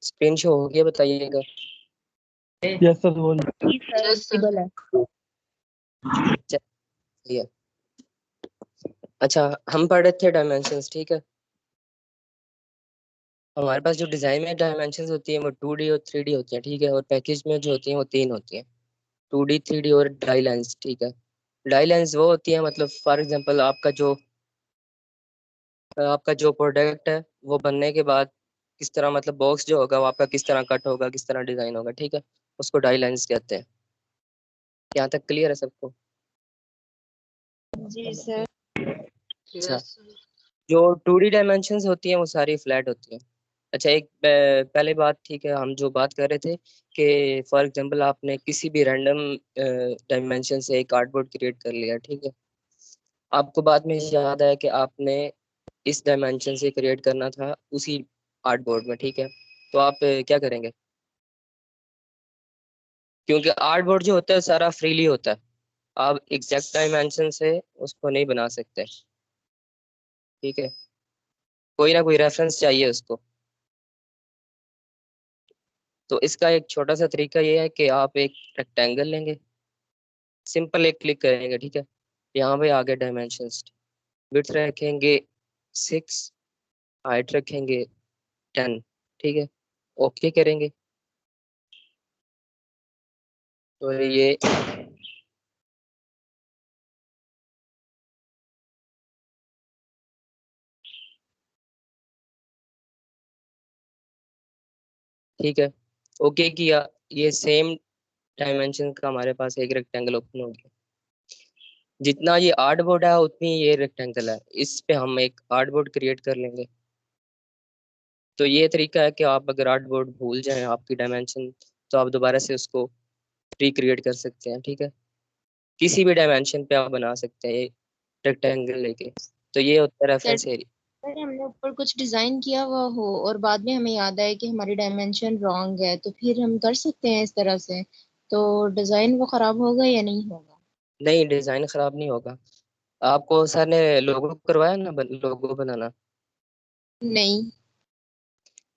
Screen show हो गया, बताइएगा। यस सर बोल। पॉसिबल है। चलिए। अच्छा, हम पढ़ रहे थे डायमेंशंस, ठीक है। हमारे पास जो डिजाइन में डायमेंशंस होती है वो 2D और 3D होती है, ठीक है। और पैकेज में जो होती है वो 3 होती है, 2D 3D और डाई लाइंस, ठीक है। डाई लाइंस वो होती है, मतलब फॉर एग्जांपल आपका जो प्रोडक्ट है वो बनने के बाद किस तरह, मतलब बॉक्स जो होगा वो आपका किस तरह कट होगा, किस तरह डिजाइन होगा, ठीक है। उसको डाई लाइंस कहते हैं। यहाँ तक क्लियर है सबको? जी सर। अच्छा, जो 2D डायमेंशंस होती हैं वो सारी फ्लैट होती हैं। अच्छा, एक पहले बात, ठीक है, हम जो बात कर रहे थे कि फॉर एग्जांपल आपने किसी भी रैंडम डायमेंशन से एक कार्डबोर्ड क्रिएट कर लिया, ठीक है। आपको बाद में याद आया कि आपने इस डायमेंशन से क्रिएट करना था उसी आर्टबोर्ड में, ठीक है। तो आप क्या करेंगे? क्योंकि आर्टबोर्ड जो होता है सारा फ्रीली होता है, आप एग्जैक्ट डायमेंशन से उसको नहीं बना सकते, ठीक है। कोई ना कोई रेफरेंस चाहिए उसको। तो इसका एक छोटा सा तरीका ये है कि आप एक रेक्टेंगल लेंगे, सिंपल एक क्लिक करेंगे, ठीक है। यहाँ पे आ गए डायमेंशंस। विड्थ रखेंगे 6, हाइट रखेंगे 10, ठीक है। ओके करेंगे तो ये ठीक है। ओके किया, ये सेम डायमेंशन का हमारे पास एक रेक्टेंगल ओपन हो गया। जितना ये आर्टबोर्ड है उतनी ये रेक्टेंगल है, इस पे हम एक आर्टबोर्ड क्रिएट कर लेंगे। तो ये तरीका है कि आप अगर आर्टबोर्ड भूल जाएं आपकी डायमेंशन, तो आप दोबारा से उसको रिक्रिएट कर सकते हैं, ठीक है। किसी भी डायमेंशन पे आप बना सकते हैं रेक्टेंगल लेके। तो ये होता है सर रेफरेंस एरिया। अगर हमने ऊपर कुछ डिजाइन किया हुआ हो और बाद में हमें याद आए कि हमारी डायमेंशन रॉन्ग है, तो फिर हम कर सकते हैं इस तरह से? तो डिजाइन वो खराब होगा या नहीं होगा? नहीं, डिजाइन खराब नहीं होगा। आपको सर ने लोगो करवाया ना, लोगो बनाना। नहीं।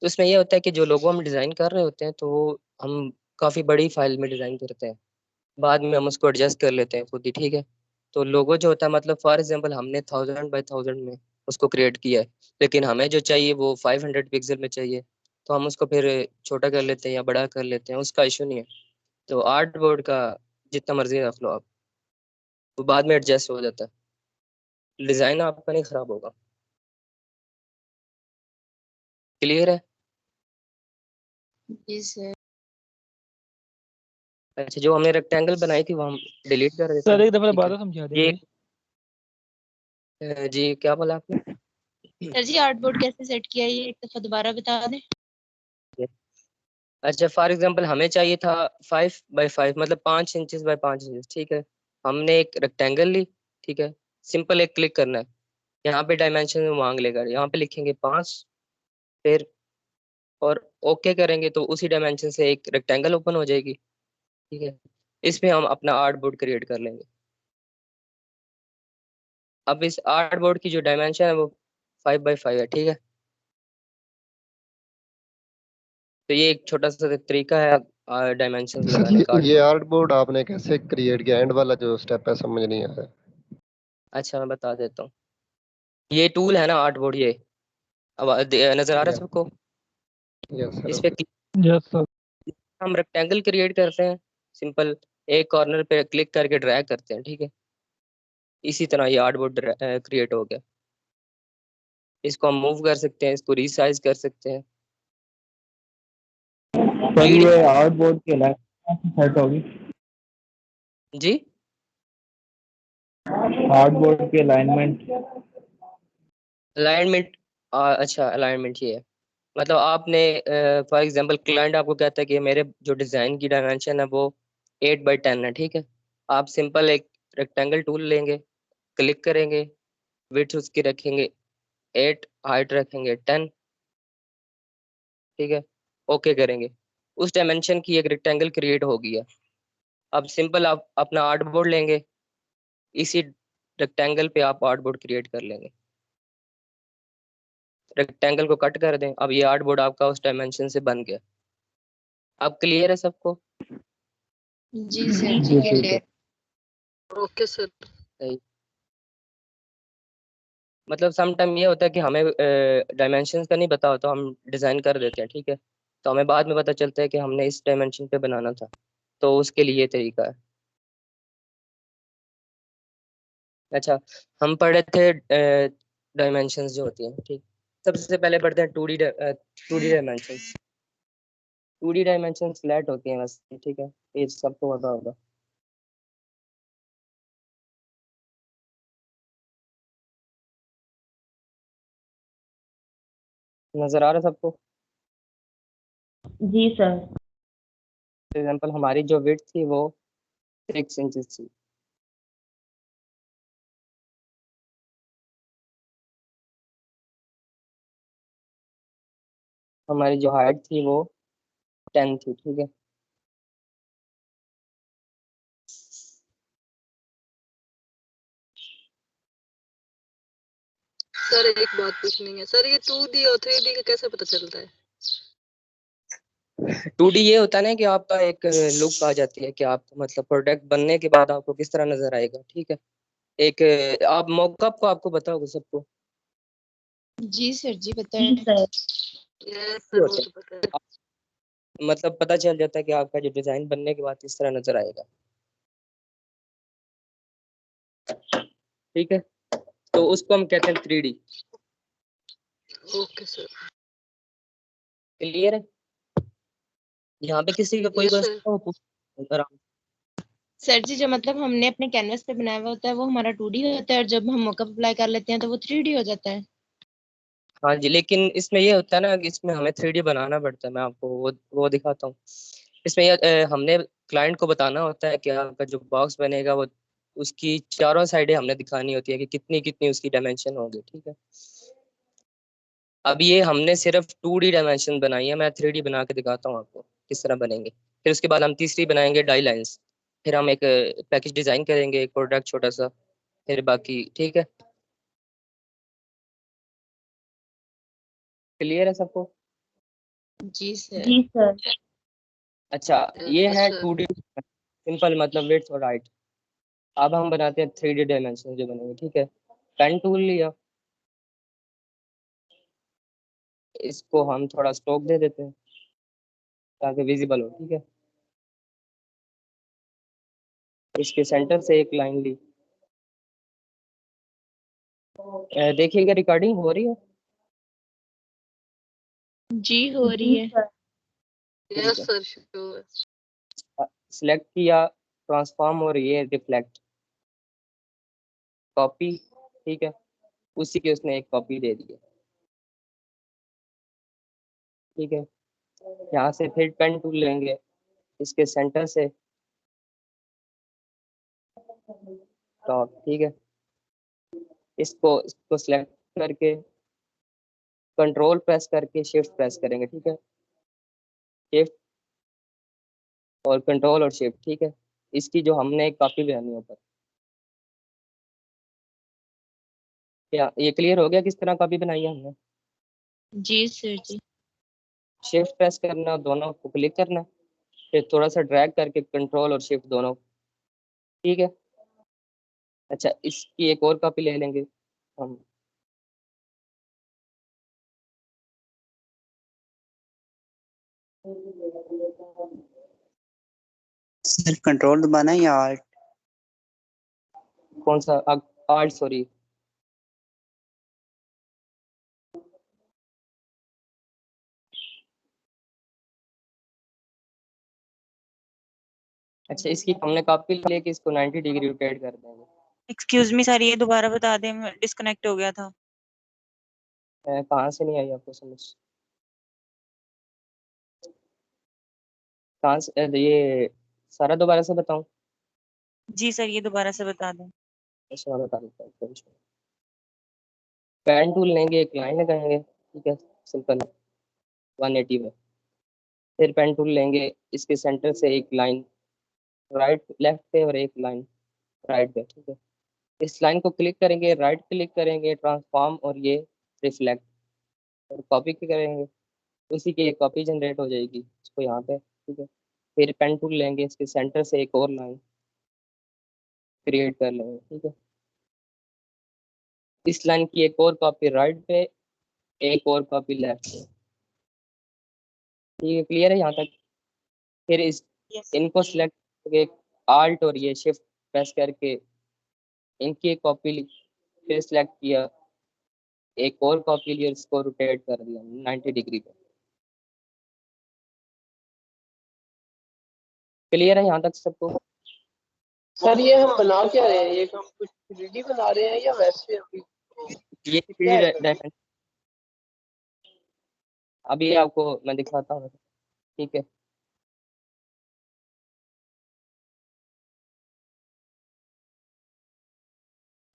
तो इसमें ये होता है कि जो लोगो हम डिजाइन कर रहे होते हैं तो वो हम काफी बड़ी फाइल में डिजाइन करते हैं, बाद में हम उसको एडजस्ट कर लेते हैं खुद ही, ठीक है। तो लोगो जो होता है, मतलब फॉर एग्जांपल हमने 1000 बाय 1000 में उसको क्रिएट किया है, लेकिन हमें जो चाहिए वो 500 पिक्सल में चाहिए, तो हम उसको फिर छोटा कर लेते हैं या बड़ा कर लेते हैं, उसका इशू नहीं है। तो आर्ट बोर्ड का जितना मर्जी रख लो आप, वो बाद में एडजस्ट हो जाता है, डिजाइन आपका नहीं खराब होगा। क्लियर है? जी सर। अच्छा, जो हमने रेक्टेंगल बनाई थी वो हम डिलीट कर देते सर हैं, एक दफा ठीक है। दोबारा समझा ये देंगे। जी क्या बोला आपने? सर जी आर्टबोर्ड कैसे सेट किया, ये एक दफा दोबारा बता दें। अच्छा, फॉर एग्जांपल हमें चाहिए था 5 बाय 5, मतलब 5 इंचेस बाय 5 इंचेस, ठीक है। हमने एक रेक्टेंगल ली, ठीक है। सिंपल एक क्लिक करना है, यहाँ पे डायमेंशन मांग लेगा, यहाँ पे लिखेंगे 5, फिर और ओके करेंगे तो उसी डायमेंशन से एक रेक्टेंगल ओपन हो जाएगी, ठीक है। इसमें हम अपना आर्ट बोर्ड क्रिएट कर लेंगे। अब इस आर्ट बोर्ड की जो डायमेंशन है वो 5 बाय 5 है, ठीक है। तो ये एक छोटा सा तरीका है डायमेंशन सर लगाने का आर्ट ये बोर्ड। आर्ट बोर्ड आपने कैसे क्रिएट किया? एंड वाला जो स्टेप है समझ नहीं आया। अच्छा, मैं बता देता हूँ। ये टूल है ना आर्ट बोर्ड, ये अब नजर आ रहा है यस सबको? यस सर इस पे ओके। Yes sir. हम रेक्टेंगल क्रिएट करते हैं, सिंपल एक कॉर्नर पे क्लिक करके ड्रैग करते हैं, ठीक है। इसी तरह ये आर्ट बोर्ड क्रिएट हो गया। इसको हम मूव कर सकते हैं, इसको रीसाइज कर सकते हैं। सर लीड ये आउट बोर्ड के लाइन सेट होगी। जी, आउट बोर्ड की अलाइनमेंट। अलाइनमेंट। अच्छा, अलाइनमेंट ये है, मतलब आपने फॉर एग्जांपल क्लाइंट आपको कहता है कि मेरे जो डिज़ाइन की डायमेंशन है वो 8 बाय 10 है, ठीक है। आप सिंपल एक रेक्टेंगल टूल लेंगे, क्लिक करेंगे, विड्थ उसकी रखेंगे 8, हाइट रखेंगे 10, ठीक है। ओके करेंगे, उस डायमेंशन की एक रेक्टेंगल क्रिएट हो गया। अब सिंपल आप अपना आर्ट बोर्ड लेंगे, इसी रेक्टेंगल पे आप आर्ट बोर्ड क्रिएट कर लेंगे। रेक्टेंगल को कट कर दें। अब ये आर्टबोर्ड आपका उस डायमेंशन से बन गया। अब क्लियर है सबको? जी सर जी जी सर। क्लियर। Okay sir. सही। मतलब सम टाइम ये होता है कि हमें डायमेंशन का नहीं पता होता, हम डिज़ाइन कर देते हैं, ठीक है, तो हमें बाद में पता चलता है कि हमने इस डायमेंशन पे बनाना था, तो उसके लिए ये तरीका है। अच्छा, हम पढ़े थे डायमेंशंस जो होती हैं, ठीक। सबसे पहले पढ़ते हैं 2D dimension. 2D dimension flat होती हैं बस, ठीक है, ये सबको पता होगा। नजर आ रहा है सबको? जी सर। एग्जाम्पल हमारी जो विड्थ थी वो 6 इंचेस थी। हमारी जो हाइट थी वो 10 थी, ठीक है। सर एक बात पूछनी है सर, ये 2D और 3D का कैसे पता चलता है? 2D ये होता है ना कि आपका एक लुक आ जाती है कि आप मतलब प्रोडक्ट बनने के बाद आपको किस तरह नजर आएगा, ठीक है। एक आप मॉकअप को आपको पता होगा सबको। जी सर जी बताएं सर। यस ये सर, वो होता तो पता है। है मतलब पता चल जाता है कि आपका जो डिजाइन बनने के बाद किस तरह नजर आएगा, ठीक है। तो उसको हम कहते हैं 3D। Okay sir. क्लियर है? यहाँ पे किसी का कोई यस सर। क्वेश्चन हो पूछ आराम। सर जी जो मतलब हमने अपने कैनवस पे बनाया हुआ होता है वो हमारा 2D होता है, और जब हम मॉकअप अप्लाई कर लेते हैं तो वो 3D हो जाता है। हाँ जी, लेकिन इसमें ये होता है ना कि इसमें हमें 3D बनाना पड़ता है। मैं आपको वो दिखाता हूँ। इसमें ये हमने क्लाइंट को बताना होता है कि आपका जो बॉक्स बनेगा वो उसकी चारों साइडें हमने दिखानी होती है कि कितनी कितनी उसकी डायमेंशन होगी, ठीक है। अब ये हमने सिर्फ 2D डायमेंशन बनाई है, मैं 3D बना के दिखाता हूँ आपको किस तरह बनेंगे। फिर उसके बाद हम तीसरी बनाएंगे डाई लाइंस। फिर हम एक पैकेज डिजाइन करेंगे, एक प्रोडक्ट छोटा सा, फिर बाकी, ठीक है। क्लियर है सबको? जी सर। जी सर। अच्छा, ये यस है सर। 2D सिंपल, मतलब विड्थ और हाइट। अब हम बनाते हैं 3D डायमेंशन जो बनेंगे, ठीक है। पेन टूल लिया, इसको हम थोड़ा स्ट्रोक दे देते हैं ताकि विजिबल हो, ठीक है। इसके सेंटर से एक लाइन ली। देखिएगा रिकॉर्डिंग हो रही है? जी हो रही है। ठीक यस है, सर, श्योर। सिलेक्ट किया, ट्रांसफॉर्म और ये रिफ्लेक्ट, कॉपी, ठीक है। उसी के उसने एक कॉपी दे दी है, ठीक है। यहाँ से फिर पेन टूल लेंगे, इसके सेंटर से टॉप, ठीक है। इसको सिलेक्ट करके कंट्रोल प्रेस करके शिफ्ट प्रेस करेंगे, ठीक है। शिफ्ट और कंट्रोल और शिफ्ट, ठीक है। इसकी जो हमने एक कॉपी बनानी है ऊपर। क्या ये क्लियर हो गया किस तरह कॉपी बनाई है हमने? जी सर जी। शिफ्ट प्रेस करना, दोनों को क्लिक करना, फिर थोड़ा सा ड्रैग करके कंट्रोल और शिफ्ट दोनों, ठीक है। अच्छा, इसकी एक और कॉपी ले लेंगे हम। सिर्फ कंट्रोल दबाना है या आर्ट? कौन सा? Art, sorry. अच्छा, इसकी हमने कॉपी लेके इसको 90 डिग्री रोटेट कर देंगे। एक्सक्यूज मी सर, ये दोबारा बता दें, डिस्कनेक्ट हो गया था। कहाँ से नहीं आई आपको समझ? कहाँ से ये सारा दोबारा से बताऊं? जी सर, ये दोबारा से बता दें। अच्छा, मैं बता देता हूँ, टेंशन। पेन टूल लेंगे, एक लाइन लगाएंगे, ठीक है, सिंपल 180 में। फिर पेन टूल लेंगे, इसके सेंटर से एक लाइन राइट लेफ्ट पे और एक लाइन राइट पे, ठीक है। इस लाइन को क्लिक करेंगे, राइट क्लिक करेंगे, ट्रांसफॉर्म और ये रिफ्लेक्ट, और कॉपी करेंगे, उसी की एक कॉपी जनरेट हो जाएगी इसको यहाँ पे, ठीक है। फिर पेन टूल लेंगे, इसके सेंटर से एक और लाइन क्रिएट कर लेंगे, ठीक है। इस लाइन की एक और कॉपी राइट पे, एक और कॉपी लेफ्ट पे, ठीक है। क्लियर है यहाँ तक? फिर इस यस इनको सिलेक्ट करके आल्ट और ये शिफ्ट प्रेस करके इनकी एक कॉपी फिर सिलेक्ट किया, एक और कॉपी लिया, इसको रोटेट कर दिया 90 डिग्री पे। क्लियर है यहाँ तक सबको? सर ये हम बना क्या रहे हैं, ये हम कुछ 3D बना रहे हैं या वैसे अभी ये क्या 3D है? डायमेंशन अभी आपको मैं दिखाता हूँ, ठीक है।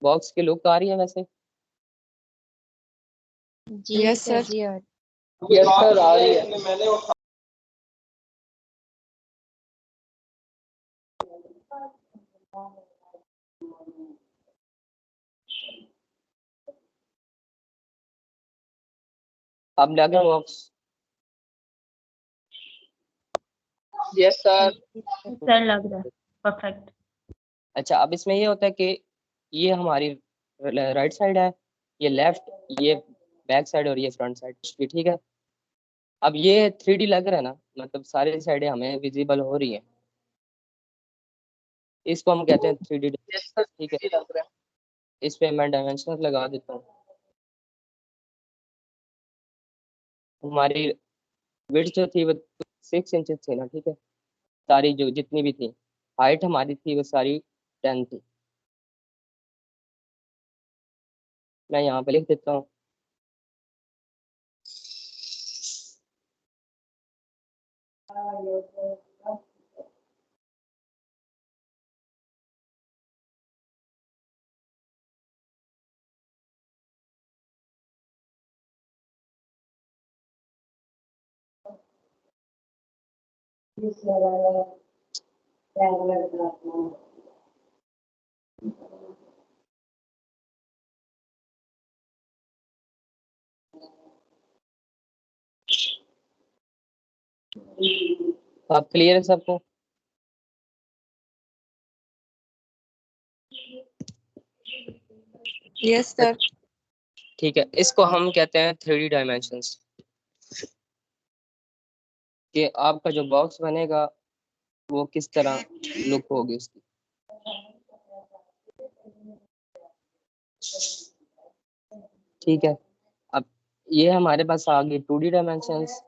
बॉक्स की लुक आ रही है वैसे? जी यस सर सर। जी और यस सर आ रही है। अब लगा बॉक्स? Yes sir. सर लग रहा है परफेक्ट। अच्छा, अब इसमें ये होता है कि ये हमारी राइट साइड है, ये लेफ्ट, ये बैक साइड और ये फ्रंट साइड, ठीक है। अब ये 3D लग रहा है ना, मतलब सारी साइडें हमें विजिबल हो रही हैं, इसको हम कहते हैं 3D, यस सर ठीक है। लग रहा है। इस पे मैं डायमेंशन लगा देता हूँ। हमारी विड्थ जो थी वो 6 इंचेस थी ना, ठीक है। सारी जो जितनी भी थी, हाइट हमारी थी वो सारी 10 थी। मैं यहाँ पे लिख देता हूँ, आप क्लियर है सबको? Yes sir. ठीक है, इसको हम कहते हैं 3D डायमेंशंस। कि आपका जो बॉक्स बनेगा वो किस तरह लुक होगी उसकी। ठीक है, अब ये हमारे पास आ गई 2D डायमेंशंस।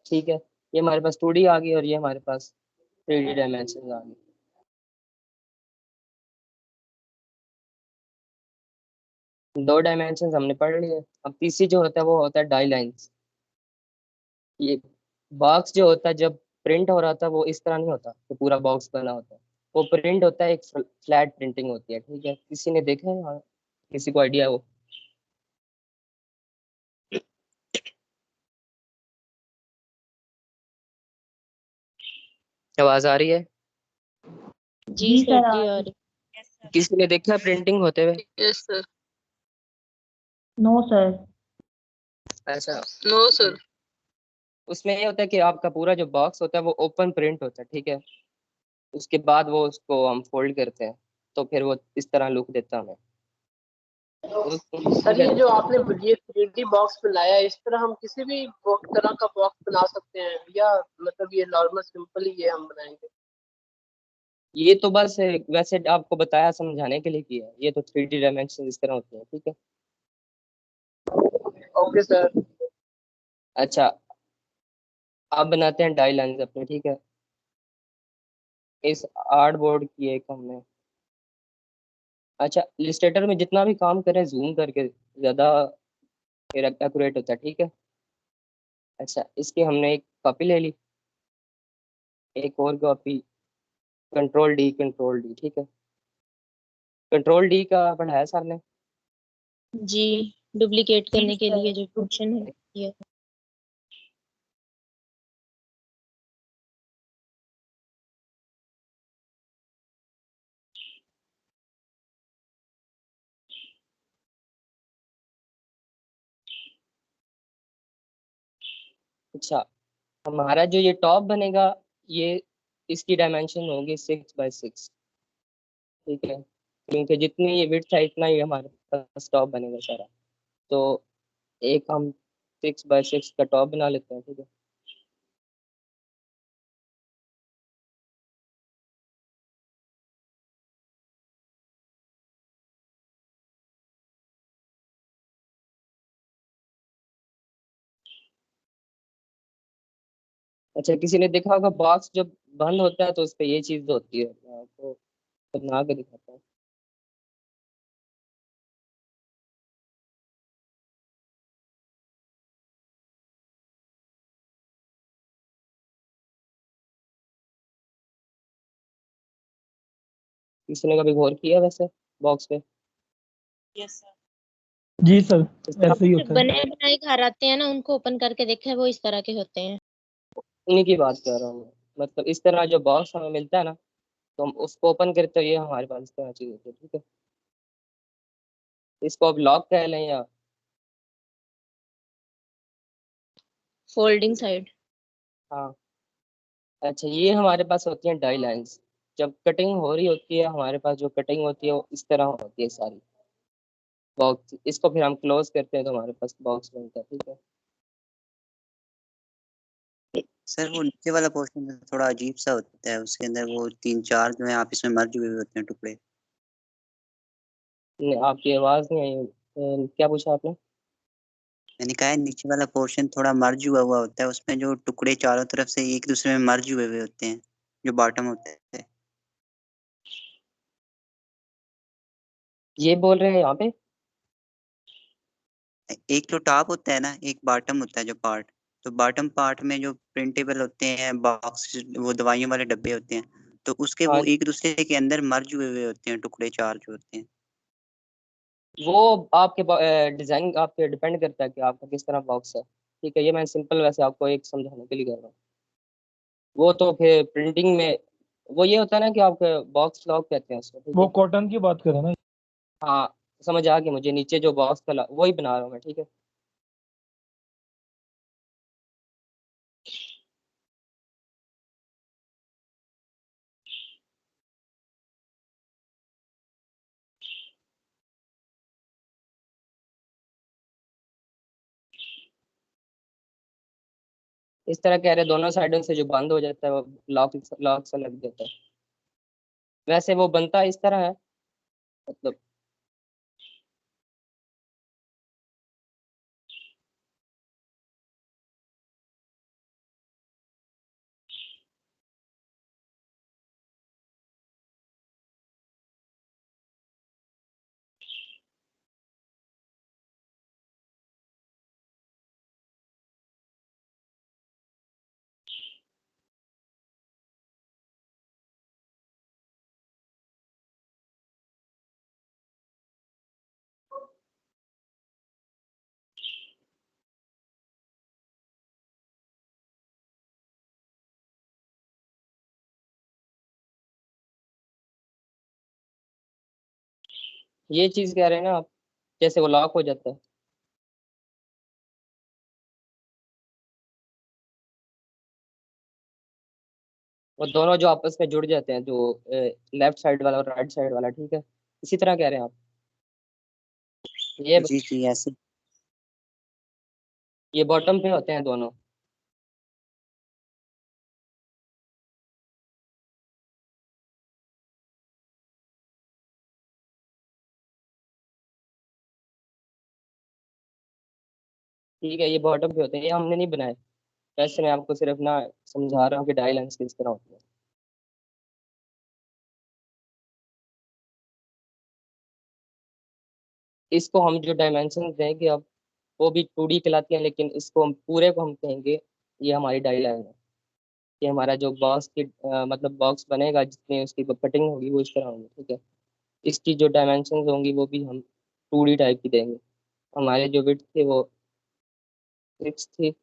ठीक है, ये हमारे पास 2D आ गई और ये हमारे पास 3D डायमेंशंस आ गई। दो डायमेंशंस हमने पढ़ लिए। अब तीसरी जो होता है वो होता है डाई लाइंस। ये बॉक्स जो होता है जब प्रिंट हो रहा था वो इस तरह नहीं होता कि पूरा बॉक्स बना होता है, वो प्रिंट होता है, एक फ्लैट प्रिंटिंग होती है, ठीक है। किसी ने देखा है? हाँ, किसी को आइडिया है वो? आवाज आ रही है? जी सर जी और किसी ने देखा है प्रिंटिंग होते हुए? Yes sir. No sir. अच्छा, नो सर। उसमें ये होता है कि आपका पूरा जो बॉक्स होता है वो ओपन प्रिंट होता है, ठीक है। उसके बाद वो उसको हम फोल्ड करते हैं तो फिर वो इस तरह लुक देता है हमें। सर ये जो आपने ये 3D बॉक्स बनाया है, इस तरह हम किसी भी तरह का बॉक्स बना सकते हैं या मतलब ये नॉर्मल सिंपल ही ये हम बनाएंगे? ये तो बस वैसे आपको बताया समझाने के लिए किया है, ये तो 3D डायमेंशन इस तरह होते हैं, ठीक है। Okay sir. अच्छा, अब बनाते हैं डाई लाइंस अपने, ठीक है। इस आर्ट बोर्ड की एक हमने, अच्छा इलस्ट्रेटर में जितना भी काम करें जूम करके ज्यादा एक्यूरेट होता है, ठीक है। अच्छा, इसकी हमने एक कॉपी ले ली, एक और कॉपी, कंट्रोल डी, ठीक है। कंट्रोल डी का पढ़ाया सर ने? जी डुप्लीकेट करने के लिए जो फंक्शन है अच्छा, हमारा जो ये टॉप बनेगा, ये इसकी डायमेंशन होगी 6 बाय 6। ठीक है, क्योंकि जितनी ये विड्थ है इतना ही हमारे पास टॉप बनेगा सारा। तो एक हम 6 बाय 6 का टॉप बना लेते हैं, ठीक है। अच्छा, किसी ने देखा होगा बॉक्स जब बंद होता है तो उस पे ये चीज होती है, मैं आपको बना के दिखाता हूँ। किसी ने कभी गौर किया वैसे बॉक्स पे? Yes sir. जी सर, इस तरह ऐसे ही जो होता है। बने बनाए घर आते हैं ना, उनको ओपन करके देखा है, वो इस तरह के होते हैं। उन्हीं की बात कर रहा हूँ मैं। मतलब इस तरह जो बॉक्स हमें मिलता है ना, तो हम उसको ओपन करते हुए हमारे पास इस तरह चीज होती है, ठीक है। इसको अब लॉक कह लें या? Folding side. हाँ। अच्छा, ये हमारे पास होती हैं डाई लाइंस। जब कटिंग हो रही होती है हमारे पास जो कटिंग होती है वो इस तरह होती है सारी बॉक्स। इसको फिर हम क्लोज करते हैं तो हमारे पास बॉक्स बनता है, ठीक है। सर वो नीचे वाला पोर्शन थोड़ा अजीब सा होता है, उसके अंदर वो तीन चार जो है आपस में मर्ज हुए हुए होते हैं टुकड़े। आपकी आवाज नहीं आई। क्या पूछा आपने? मैंने कहा है नीचे वाला पोर्शन थोड़ा मर्ज हुआ हुआ होता है, उसमें जो टुकड़े चारों तरफ से एक दूसरे में मर्ज हुए हुए होते हैं, जो बॉटम होता है। ये बोल रहे हैं यहाँ पे? एक तो टॉप होता है ना, एक बॉटम होता है जो पार्ट। तो बॉटम पार्ट में जो प्रिंटेबल होते हैं बॉक्स, वो दवाइयों वाले डब्बे होते हैं, तो उसके हाँ, वो एक दूसरे के अंदर मर्ज हुए हुए होते हैं, टुकड़े चार जो होते हैं। वो आपके डिजाइन आप पे डिपेंड करता है कि आपका किस तरह बॉक्स है, ठीक है। ये मैं सिंपल वैसे आपको एक समझाने के लिए कर रहा हूँ। वो तो फिर प्रिंटिंग में वो ये होता है ना कि आपके बॉक्स लॉक कहते हैं उसको, ठीक वो है। कॉटन की बात करें ना। हाँ, समझ आ गई मुझे। नीचे जो बॉक्स का वही बना रहा हूँ मैं, ठीक है। इस तरह कह रहे दोनों साइडों से जो बंद हो जाता है वो लॉक लॉक सा लग जाता है। वैसे वो बनता इस तरह है, मतलब ये चीज कह रहे हैं ना आप, जैसे वो लॉक हो जाता है। वो दोनों जो आपस में जुड़ जाते हैं, जो लेफ्ट साइड वाला और राइट साइड वाला, ठीक है। इसी तरह कह रहे हैं आप? ये जी जी ऐसे। ये बॉटम पे होते हैं दोनों। ठीक है, ये बॉटम पे होते हैं, ये हमने नहीं बनाए। वैसे मैं आपको सिर्फ ना समझा रहा हूँ कि डाई लाइंस किस तरह होती है। इसको हम जो डायमेंशन देंगे अब, वो भी 2D कहलाती है, लेकिन इसको हम पूरे को हम कहेंगे ये हमारी डाई लाइन है। ये हमारा जो बॉक्स की मतलब बॉक्स बनेगा, जितनी उसकी कटिंग होगी वो इस तरह होगी, ठीक है। इसकी जो डायमेंशन होंगी वो भी हम 2D टाइप की देंगे। हमारे जो विड्थ थे वो 6 थी।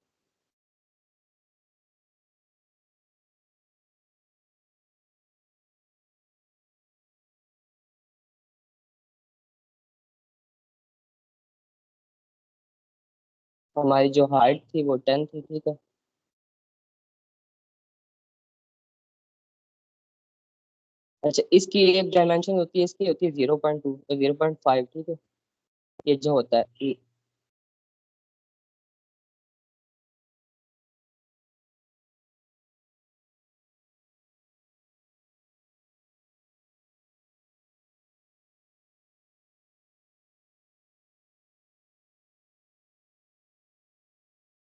हमारी जो हाइट थी वो 10 थी, ठीक है। अच्छा, इसकी एक डायमेंशन होती है, इसकी होती है 0.2 और 0.5, ठीक है। ये जो होता है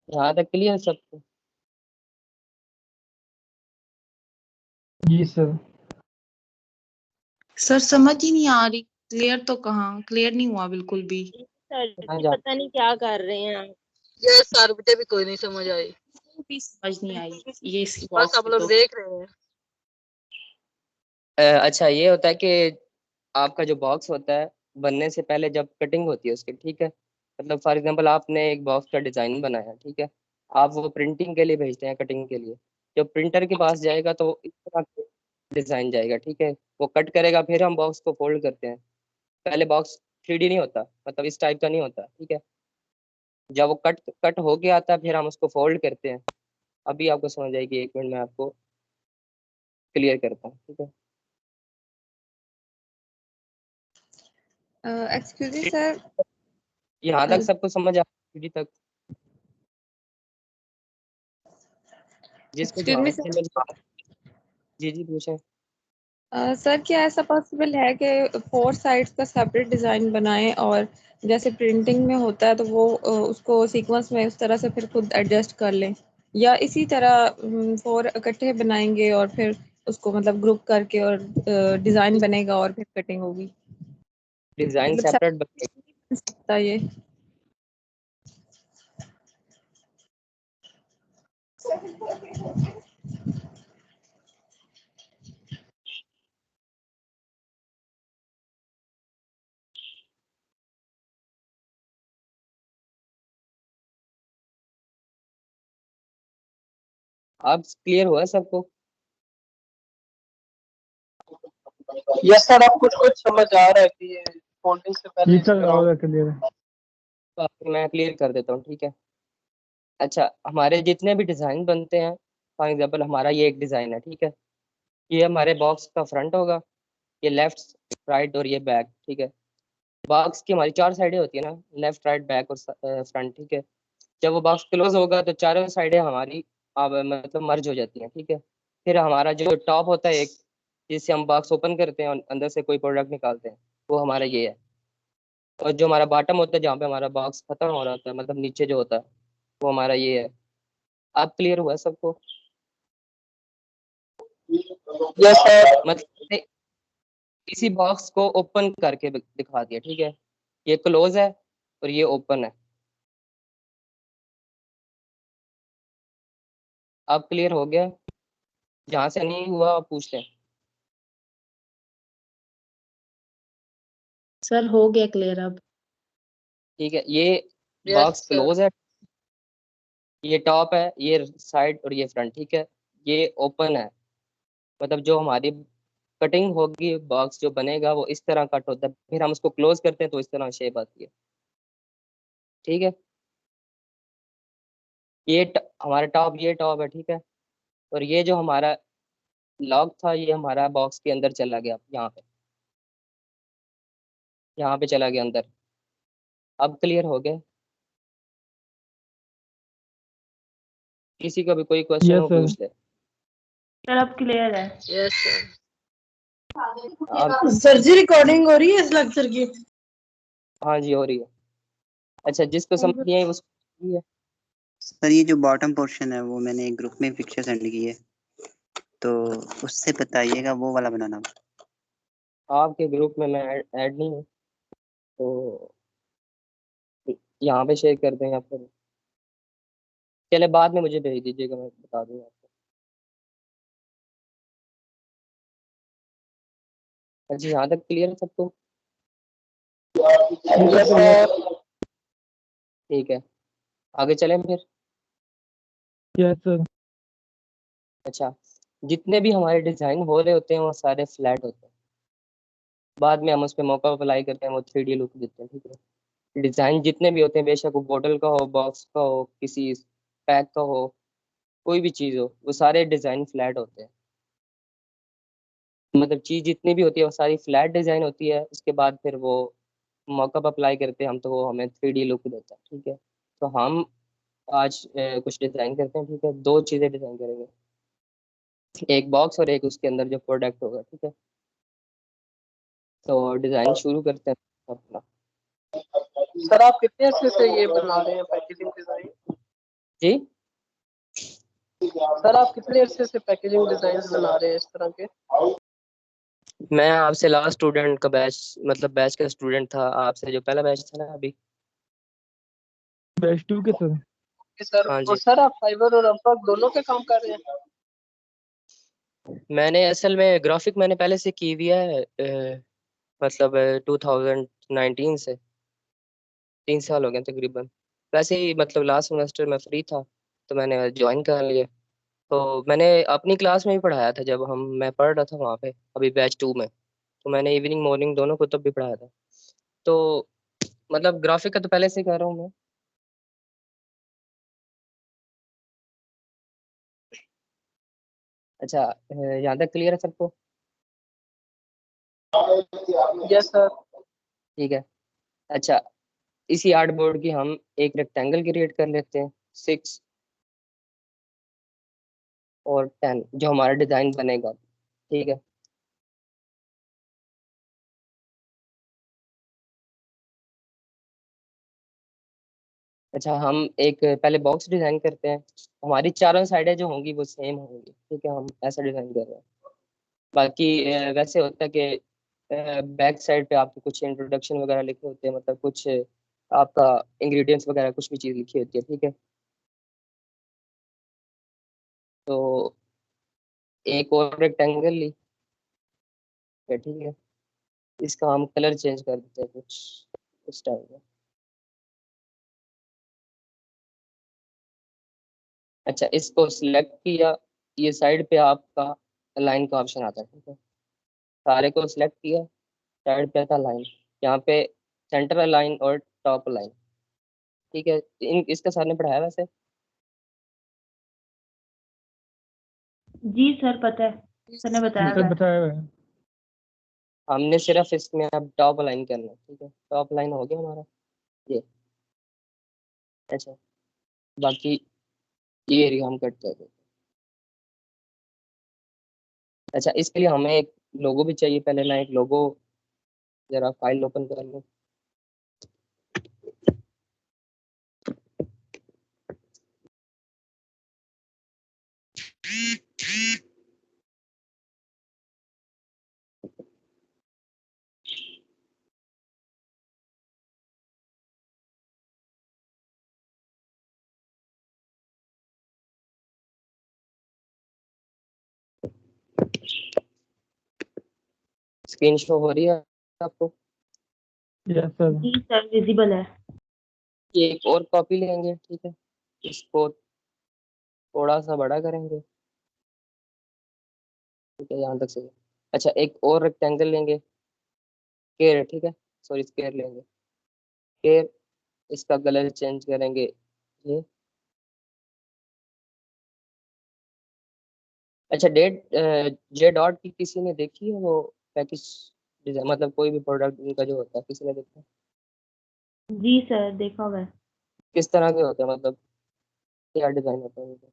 यहाँ तक क्लियर सबको? जी सर। सर समझ ही नहीं आ रही, क्लियर तो कहाँ, क्लियर नहीं हुआ बिल्कुल भी। सर हाँ जी जा पता नहीं क्या कर रहे हैं आप। ये सर मुझे भी कोई नहीं समझ आई, भी समझ नहीं आई ये इस बस बॉक्स आप की लोग तो। देख रहे हैं। अच्छा, ये होता है कि आपका जो बॉक्स होता है बनने से पहले जब कटिंग होती है उसकी, ठीक है। मतलब फॉर एग्जांपल आपने एक बॉक्स का डिज़ाइन बनाया, ठीक है। आप वो प्रिंटिंग के लिए भेजते हैं, कटिंग के लिए। जब प्रिंटर के पास जाएगा तो इस तरह का डिज़ाइन जाएगा, ठीक है। वो कट करेगा, फिर हम बॉक्स को फोल्ड करते हैं। पहले बॉक्स 3D नहीं होता, मतलब इस टाइप का नहीं होता, ठीक है। जब वो कट कट हो गया आता है फिर हम उसको फोल्ड करते हैं। अभी आपको समझ आएगी, 1 मिनट में आपको क्लियर करता हूँ, ठीक है। Excuse me sir. यहाँ तक सबको समझ आ 3D तक? जिसको एक्सक्यूज मी जहाँ से सर। मेरी बात। जी जी पूछें। सर क्या ऐसा पॉसिबल है कि 4 साइड्स का सेपरेट डिज़ाइन बनाएं और जैसे प्रिंटिंग में होता है तो वो उसको सीक्वेंस में उस तरह से फिर खुद एडजस्ट कर लें, या इसी तरह 4 इकट्ठे बनाएंगे और फिर उसको मतलब ग्रुप करके और डिज़ाइन बनेगा और फिर कटिंग होगी? डिज़ाइन मतलब सेपरेट separate बन सकता है ये? आप क्लियर हुआ सबको? यस सर, आप कुछ कुछ समझ आ रहा है कि ये फोल्डिंग से पहले जी इस सर, तरह और क्लियर है। तो आपको मैं क्लियर कर देता हूँ, ठीक है। अच्छा, हमारे जितने भी डिज़ाइन बनते हैं, फॉर एग्जांपल हमारा ये एक डिज़ाइन है, ठीक है। ये हमारे बॉक्स का फ्रंट होगा, ये लेफ्ट, राइट और ये बैक, ठीक है। बॉक्स की हमारी 4 साइडें होती है ना, लेफ्ट, राइट, बैक और फ्रंट, ठीक है। जब वो बॉक्स क्लोज होगा तो चारों साइडें हमारी अब मतलब मर्ज हो जाती हैं, ठीक है। फिर हमारा जो टॉप होता है एक, जिससे हम बॉक्स ओपन करते हैं और अंदर से कोई प्रोडक्ट निकालते हैं, वो हमारा ये है। और जो हमारा बॉटम होता है, जहाँ पे हमारा बॉक्स खत्म हो रहा होता है, मतलब नीचे जो होता है, वो हमारा ये है। आप क्लियर हुआ सबको? Yes sir. मतलब इसी बॉक्स को ओपन करके दिखा दिया, ठीक है। ये क्लोज है और ये ओपन है। अब क्लियर हो गया? जहाँ से नहीं हुआ आप पूछ लें। सर हो गया क्लियर अब। ठीक है, ये यस बॉक्स सर। क्लोज है, ये टॉप है, ये साइड और ये फ्रंट, ठीक है। ये ओपन है, मतलब जो हमारी कटिंग होगी, बॉक्स जो बनेगा वो इस तरह कट होता है, फिर हम उसको क्लोज करते हैं तो इस तरह शेप आती है, ठीक है। हमारा टॉप, ये टॉप है, ठीक है। और ये जो हमारा लॉक था, ये हमारा बॉक्स के अंदर चला गया, यहाँ पे चला गया अंदर। अब क्लियर हो गया? किसी का भी कोई क्वेश्चन यस हो सर। पूछ ले। सर अब क्लियर है। Yes sir. आप सर जी रिकॉर्डिंग हो रही है इस लेक्चर की? हाँ जी, हो रही है। अच्छा, जिसको समझ नहीं आई उसको है। सर ये जो बॉटम पोर्शन है वो मैंने एक ग्रुप में पिक्चर सेंड की है, तो उससे बताइएगा वो वाला बनाना। आपके ग्रुप में मैं ऐड नहीं हूँ, तो यहाँ पे शेयर कर देंगे आप फिर। चले बाद में मुझे भेज दीजिएगा, मैं बता दूंगा आपको। अच्छा, यहाँ तक क्लियर है सबको? Yes sir. ठीक है, आगे चलें फिर। Yes sir. अच्छा, जितने भी हमारे डिज़ाइन हो रहे होते हैं वो सारे फ्लैट होते हैं। बाद में हम उस पर मौका अप्लाई करते हैं, वो 3D लुक देते हैं, ठीक है। डिज़ाइन जितने भी होते हैं, बेशक वो बोतल का हो, बॉक्स का हो, किसी पैक का हो, कोई भी चीज़ हो, वो सारे डिज़ाइन फ्लैट होते हैं। मतलब चीज़ जितनी भी होती है वो सारी फ्लैट डिज़ाइन होती है, उसके बाद फिर वो मॉकअप अप्लाई करते हैं हम, तो वो हमें 3D लुक देता है। ठीक है, तो हम आज कुछ डिज़ाइन करते हैं। ठीक है, दो चीज़ें डिज़ाइन करेंगे, एक बॉक्स और एक उसके अंदर जो प्रोडक्ट होगा। ठीक है, तो डिज़ाइन शुरू करते हैं अपना। सर आप कितने अच्छे से ये बना रहे हैं पैकेजिंग डिजाइन? जी सर आप कितने अच्छे से पैकेजिंग डिजाइन बना रहे हैं इस तरह के? मैं आपसे लास्ट स्टूडेंट का बैच, मतलब बैच का स्टूडेंट था, आपसे जो पहला बैच था ना अभी। बैच 2 के सर। सर हाँ और जी, सर आप फाइबर और अपवर्क दोनों पे काम कर रहे हैं? मैंने असल में ग्राफिक मैंने पहले से की हुई है, मतलब 2019 से 3 साल हो गए तकरीबन। वैसे ही मतलब लास्ट सेमेस्टर में फ्री था तो मैंने ज्वाइन कर लिया। तो मैंने अपनी क्लास में भी पढ़ाया था जब मैं पढ़ रहा था वहाँ पे, अभी बैच 2 में। तो मैंने इवनिंग मॉर्निंग दोनों को तब भी पढ़ाया था। तो मतलब ग्राफिक का तो पहले से ही कर रहा हूँ मैं। अच्छा, यहाँ तक क्लियर है सबको? Yes sir. ठीक है। अच्छा, इसी आर्ट बोर्ड की हम एक रेक्टेंगल क्रिएट कर लेते हैं, 6 और 10, जो हमारा डिजाइन बनेगा। ठीक है, अच्छा हम एक पहले बॉक्स डिजाइन करते हैं। हमारी चारों साइडें जो होंगी वो सेम होंगी। ठीक है, हम ऐसा डिजाइन कर रहे हैं। बाकी वैसे होता है कि बैक साइड पे आपके कुछ इंट्रोडक्शन वगैरह लिखे होते हैं, मतलब कुछ आपका इंग्रेडिएंट्स वगैरह कुछ भी चीज़ लिखी होती है। ठीक है, तो एक और रेक्टेंगल ली है। ठीक है, इसका हम कलर चेंज कर देते हैं कुछ इस टाइप में। अच्छा, इसको सिलेक्ट किया, ये साइड पे आपका लाइन का ऑप्शन आता है। ठीक है, सारे को सिलेक्ट किया, साइड पे था लाइन, यहाँ पे सेंटर लाइन और टॉप लाइन। ठीक है, इन इसका सर ने पढ़ाया वैसे। जी सर पता है, सर ने जी बताया सर था। बताया हुआ है। हमने सिर्फ इसमें अब टॉप लाइन करना है। ठीक है, टॉप लाइन हो गया हमारा ये। अच्छा, बाकी ये एरिया हम कट कर देते हैं। अच्छा, इसके लिए हमें एक लोगो भी चाहिए। पहले मैं एक लोगो, जरा फाइल ओपन कर लूँ। स्क्रीन शो हो रही है आपको? Yes sir. जी सर विजिबल है। ये एक और कॉपी लेंगे। ठीक है, इसको थोड़ा सा बड़ा करेंगे। ठीक है, यहाँ तक सही है। अच्छा, एक और रेक्टेंगल लेंगे, स्क्वायर। ठीक है, सॉरी स्क्वायर लेंगे, स्क्वायर। इसका कलर चेंज करेंगे ये। अच्छा, जे डॉट की किसी ने देखी है वो पैकेज डिजाइन, मतलब कोई भी प्रोडक्ट उनका जो होता है, किसी ने देखा है? जी सर देखा हुआ है। किस तरह के होते हैं, मतलब क्या डिजाइन होता है उनका?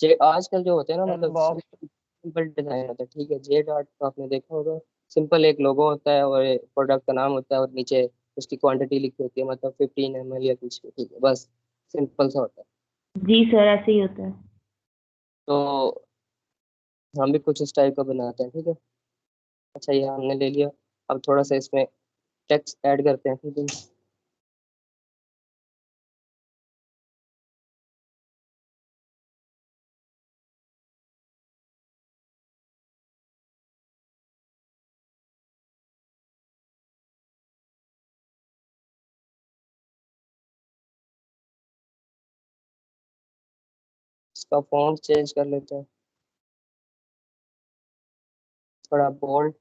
जे आजकल जो होते हैं ना, मतलब सिंपल डिजाइन होता है। ठीक है, जे डॉट को आपने देखा होगा, सिंपल एक लोगो होता है और प्रोडक्ट का नाम होता है और नीचे उसकी क्वांटिटी लिखी होती है, मतलब 15 ml या कुछ भी। ठीक है, बस सिंपल सा होता है। जी सर ऐसे ही होता है। तो हम भी कुछ इस टाइप का बनाते हैं। ठीक है, अच्छा ये हमने ले लिया। अब थोड़ा सा इसमें टेक्स्ट ऐड करते हैं। ठीक है, इसका फॉन्ट चेंज कर लेते हैं, थोड़ा बोल्ड।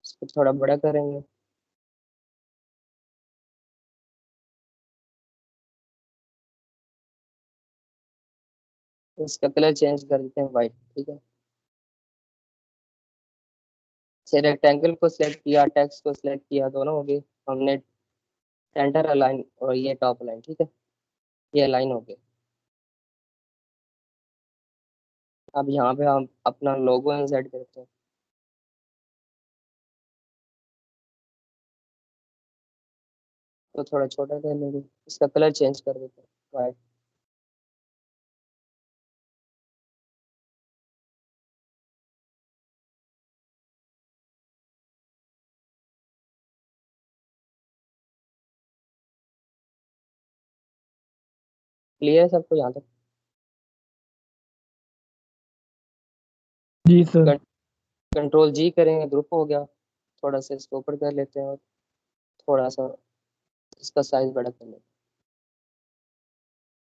इसको थोड़ा बड़ा करेंगे। इसका कलर चेंज कर देते हैं वाइट, ठीक है। से रेक्टेंगल को सिलेक्ट किया, टेक्स्ट को सिलेक्ट किया, दोनों हो गए। हमने सेंटर अलाइन और ये टॉप लाइन, ठीक है, ये अलाइन हो गए। अब यहाँ पे हम अपना लोगो इंसर्ट करते हैं। तो थोड़ा छोटा कर लेंगे, इसका कलर चेंज कर देते हैं वाइट। क्लियर है सबको यहाँ तक? जी सर। कंट्रोल जी करेंगे, ग्रुप हो गया। थोड़ा सा इसको ऊपर कर लेते हैं और थोड़ा सा इसका साइज बड़ा कर लेते हैं,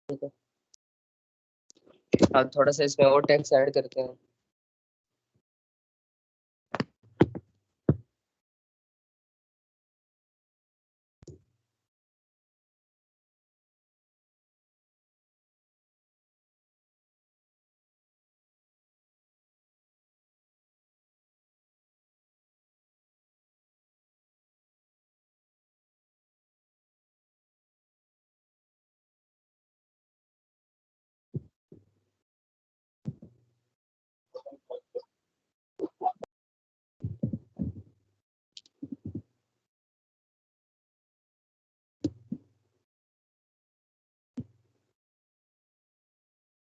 ठीक है। अब थोड़ा सा इसमें और टेक्स्ट ऐड करते हैं।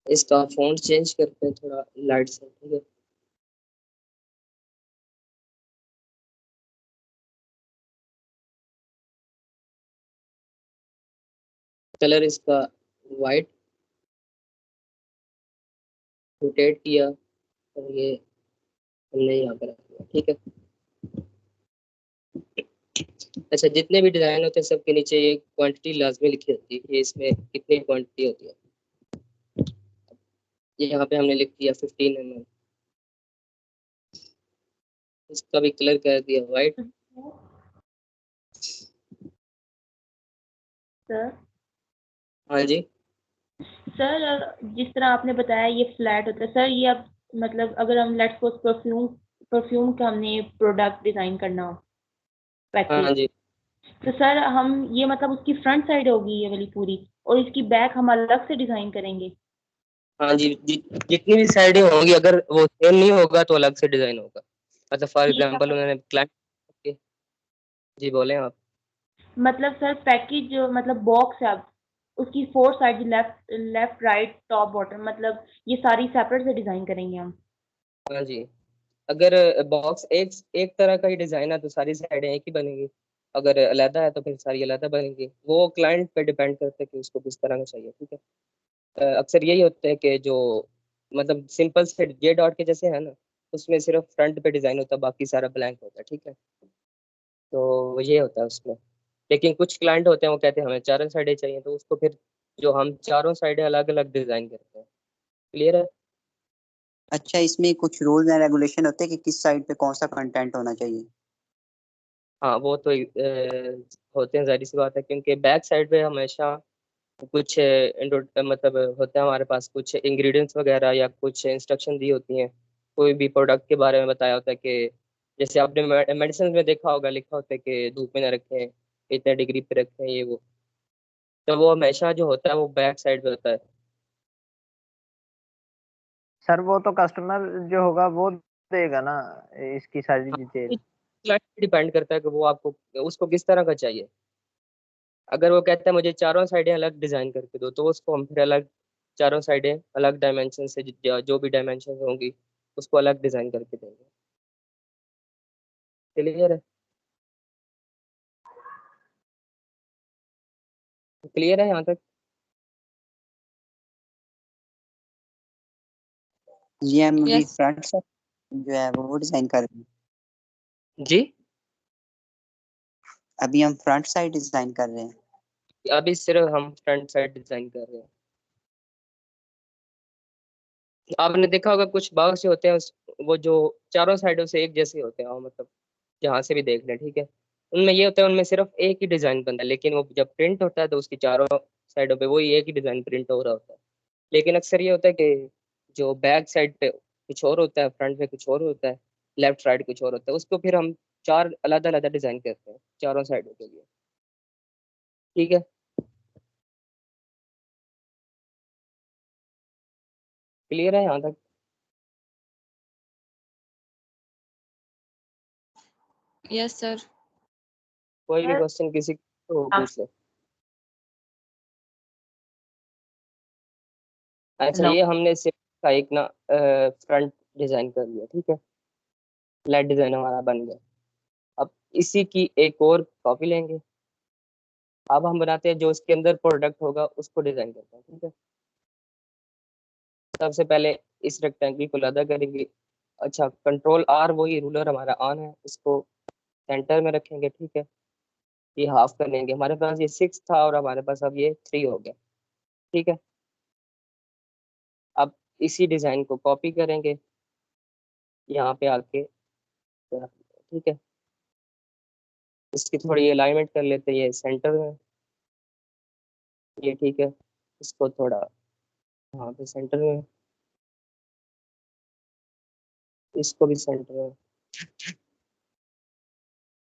इसका फॉन्ट चेंज करते हैं थोड़ा लाइट से, ठीक है। कलर इसका वाइट, रोटेट किया और ये हमने यहाँ पर रख दिया, ठीक है। अच्छा, जितने भी डिजाइन होते हैं सबके नीचे ये क्वांटिटी लाजमी लिखी होती है कि इसमें कितनी क्वांटिटी होती है। ये यहाँ पे हमने लिख दिया 15 mm। इसका भी कलर कर दिया वाइट। सर हाँ जी। सर जिस तरह आपने बताया ये फ्लैट होता है सर, ये अब मतलब अगर हम लेट्स सपोज परफ्यूम का हमने प्रोडक्ट डिजाइन करना हो पैकेज, हाँ जी। तो सर हम ये मतलब उसकी फ्रंट साइड होगी ये वाली पूरी, और इसकी बैक हम अलग से डिजाइन करेंगे। हाँ जी, जितनी भी साइडें होंगी अगर वो सेम नहीं होगा तो अलग से डिजाइन होगा। मतलब फॉर ये क्या एग्जांपल उन्होंने क्लाइंट, जी बोले आप। मतलब सर पैकेज जो मतलब बॉक्स है अब उसकी 4 side, left right top bottom, मतलब ये सारी सेपरेट से डिजाइन करेंगे हम। हाँ जी, अगर बॉक्स एक एक तरह का ही डिजाइन है तो सारी साइडें एक ही बनेगी। अगर अलग है तो फिर सारी अलग बनेगी। वो क्लाइंट पे डिपेंड करता है कि उसको किस तरह का चाहिए, ठीक है। अक्सर यही होता है कि जो मतलब सिंपल से जे डॉट के जैसे है ना, उसमें सिर्फ फ्रंट पे डिजाइन होता है, बाकी सारा ब्लैंक होता है, ठीक है। तो ये होता है उसमें। लेकिन कुछ क्लाइंट होते हैं वो कहते हैं हमें चारों साइडें चाहिए, तो उसको फिर जो हम चारों साइडें अलग अलग डिजाइन करते हैं। क्लियर है? अच्छा, इसमें कुछ रूल्स एंड रेगुलेशन होते हैं कि किस साइड पे कौन सा कंटेंट होना चाहिए? हाँ, वो तो होते हैं, जाहिर सी बात है, क्योंकि बैक साइड पे हमेशा कुछ मतलब होता है हमारे पास कुछ इंग्रेडिएंट्स वगैरह या कुछ इंस्ट्रक्शन दी होती हैं। कोई भी प्रोडक्ट के बारे में बताया होता है कि जैसे आपने मेडिसिन में देखा होगा, लिखा होता है कि धूप में न रखें, इतने डिग्री पे रखें, ये वो। तो वो हमेशा जो होता है वो बैक साइड पे होता है। सर वो तो कस्टमर जो होगा वो देगा ना इसकी सारी डिटेल। क्लाइंट डिपेंड करता है कि वो आपको उसको किस तरह का चाहिए। अगर वो कहता है मुझे चारों साइडें अलग डिजाइन करके दो, तो उसको हम फिर अलग चारों साइडें अलग डायमेंशन से जो भी डायमेंशन होंगी उसको अलग डिजाइन करके देंगे। क्लियर है? क्लियर है यहाँ तक? ये हम अभी यस। फ्रंट से जो है वो डिजाइन कर रहे हैं। जी, अभी हम फ्रंट साइड डिजाइन कर रहे हैं। अभी सिर्फ हम फ्रंट साइड डिजाइन कर रहे हैं। आपने देखा होगा कुछ बाग से होते हैं वो जो चारों साइडों से एक जैसे होते हैं, मतलब जहाँ से भी देख लें, ठीक है। उनमें ये होता है, उनमें सिर्फ एक ही डिज़ाइन बनता है, लेकिन वो जब प्रिंट होता है तो उसकी चारों साइडों पे वही एक ही डिज़ाइन प्रिंट हो रहा होता है। लेकिन अक्सर ये होता है कि जो बैक साइड पे कुछ और होता है, फ्रंट पे कुछ और होता है, लेफ्ट साइड कुछ और होता है, उसको फिर हम 4 अलग-अलग डिज़ाइन करते हैं चारों साइडों के लिए, ठीक है। क्लियर है यहाँ तक? Yes sir. कोई भी सर क्वेश्चन किसी को पूछ ले। अच्छा, हेलो ये हमने सिर्फ का एक ना फ्रंट डिज़ाइन कर लिया, ठीक है। फ्लैट डिज़ाइन हमारा बन गया। अब इसी की एक और कॉपी लेंगे। अब हम बनाते हैं जो इसके अंदर प्रोडक्ट होगा उसको डिज़ाइन करते हैं, ठीक है। सबसे पहले इस रेक्टेंगल को अलग करेंगे। अच्छा, कंट्रोल आर, वही रूलर हमारा ऑन है, इसको सेंटर में रखेंगे, ठीक है। ये हाफ कर लेंगे। हमारे पास ये 6 था और हमारे पास अब ये 3 हो गया, ठीक है। अब इसी डिज़ाइन को कॉपी करेंगे यहाँ पे आके, ठीक है। इसकी थोड़ी अलाइनमेंट कर लेते हैं, ये सेंटर में, ये ठीक है। इसको थोड़ा यहाँ पे सेंटर में, इसको भी सेंटर में,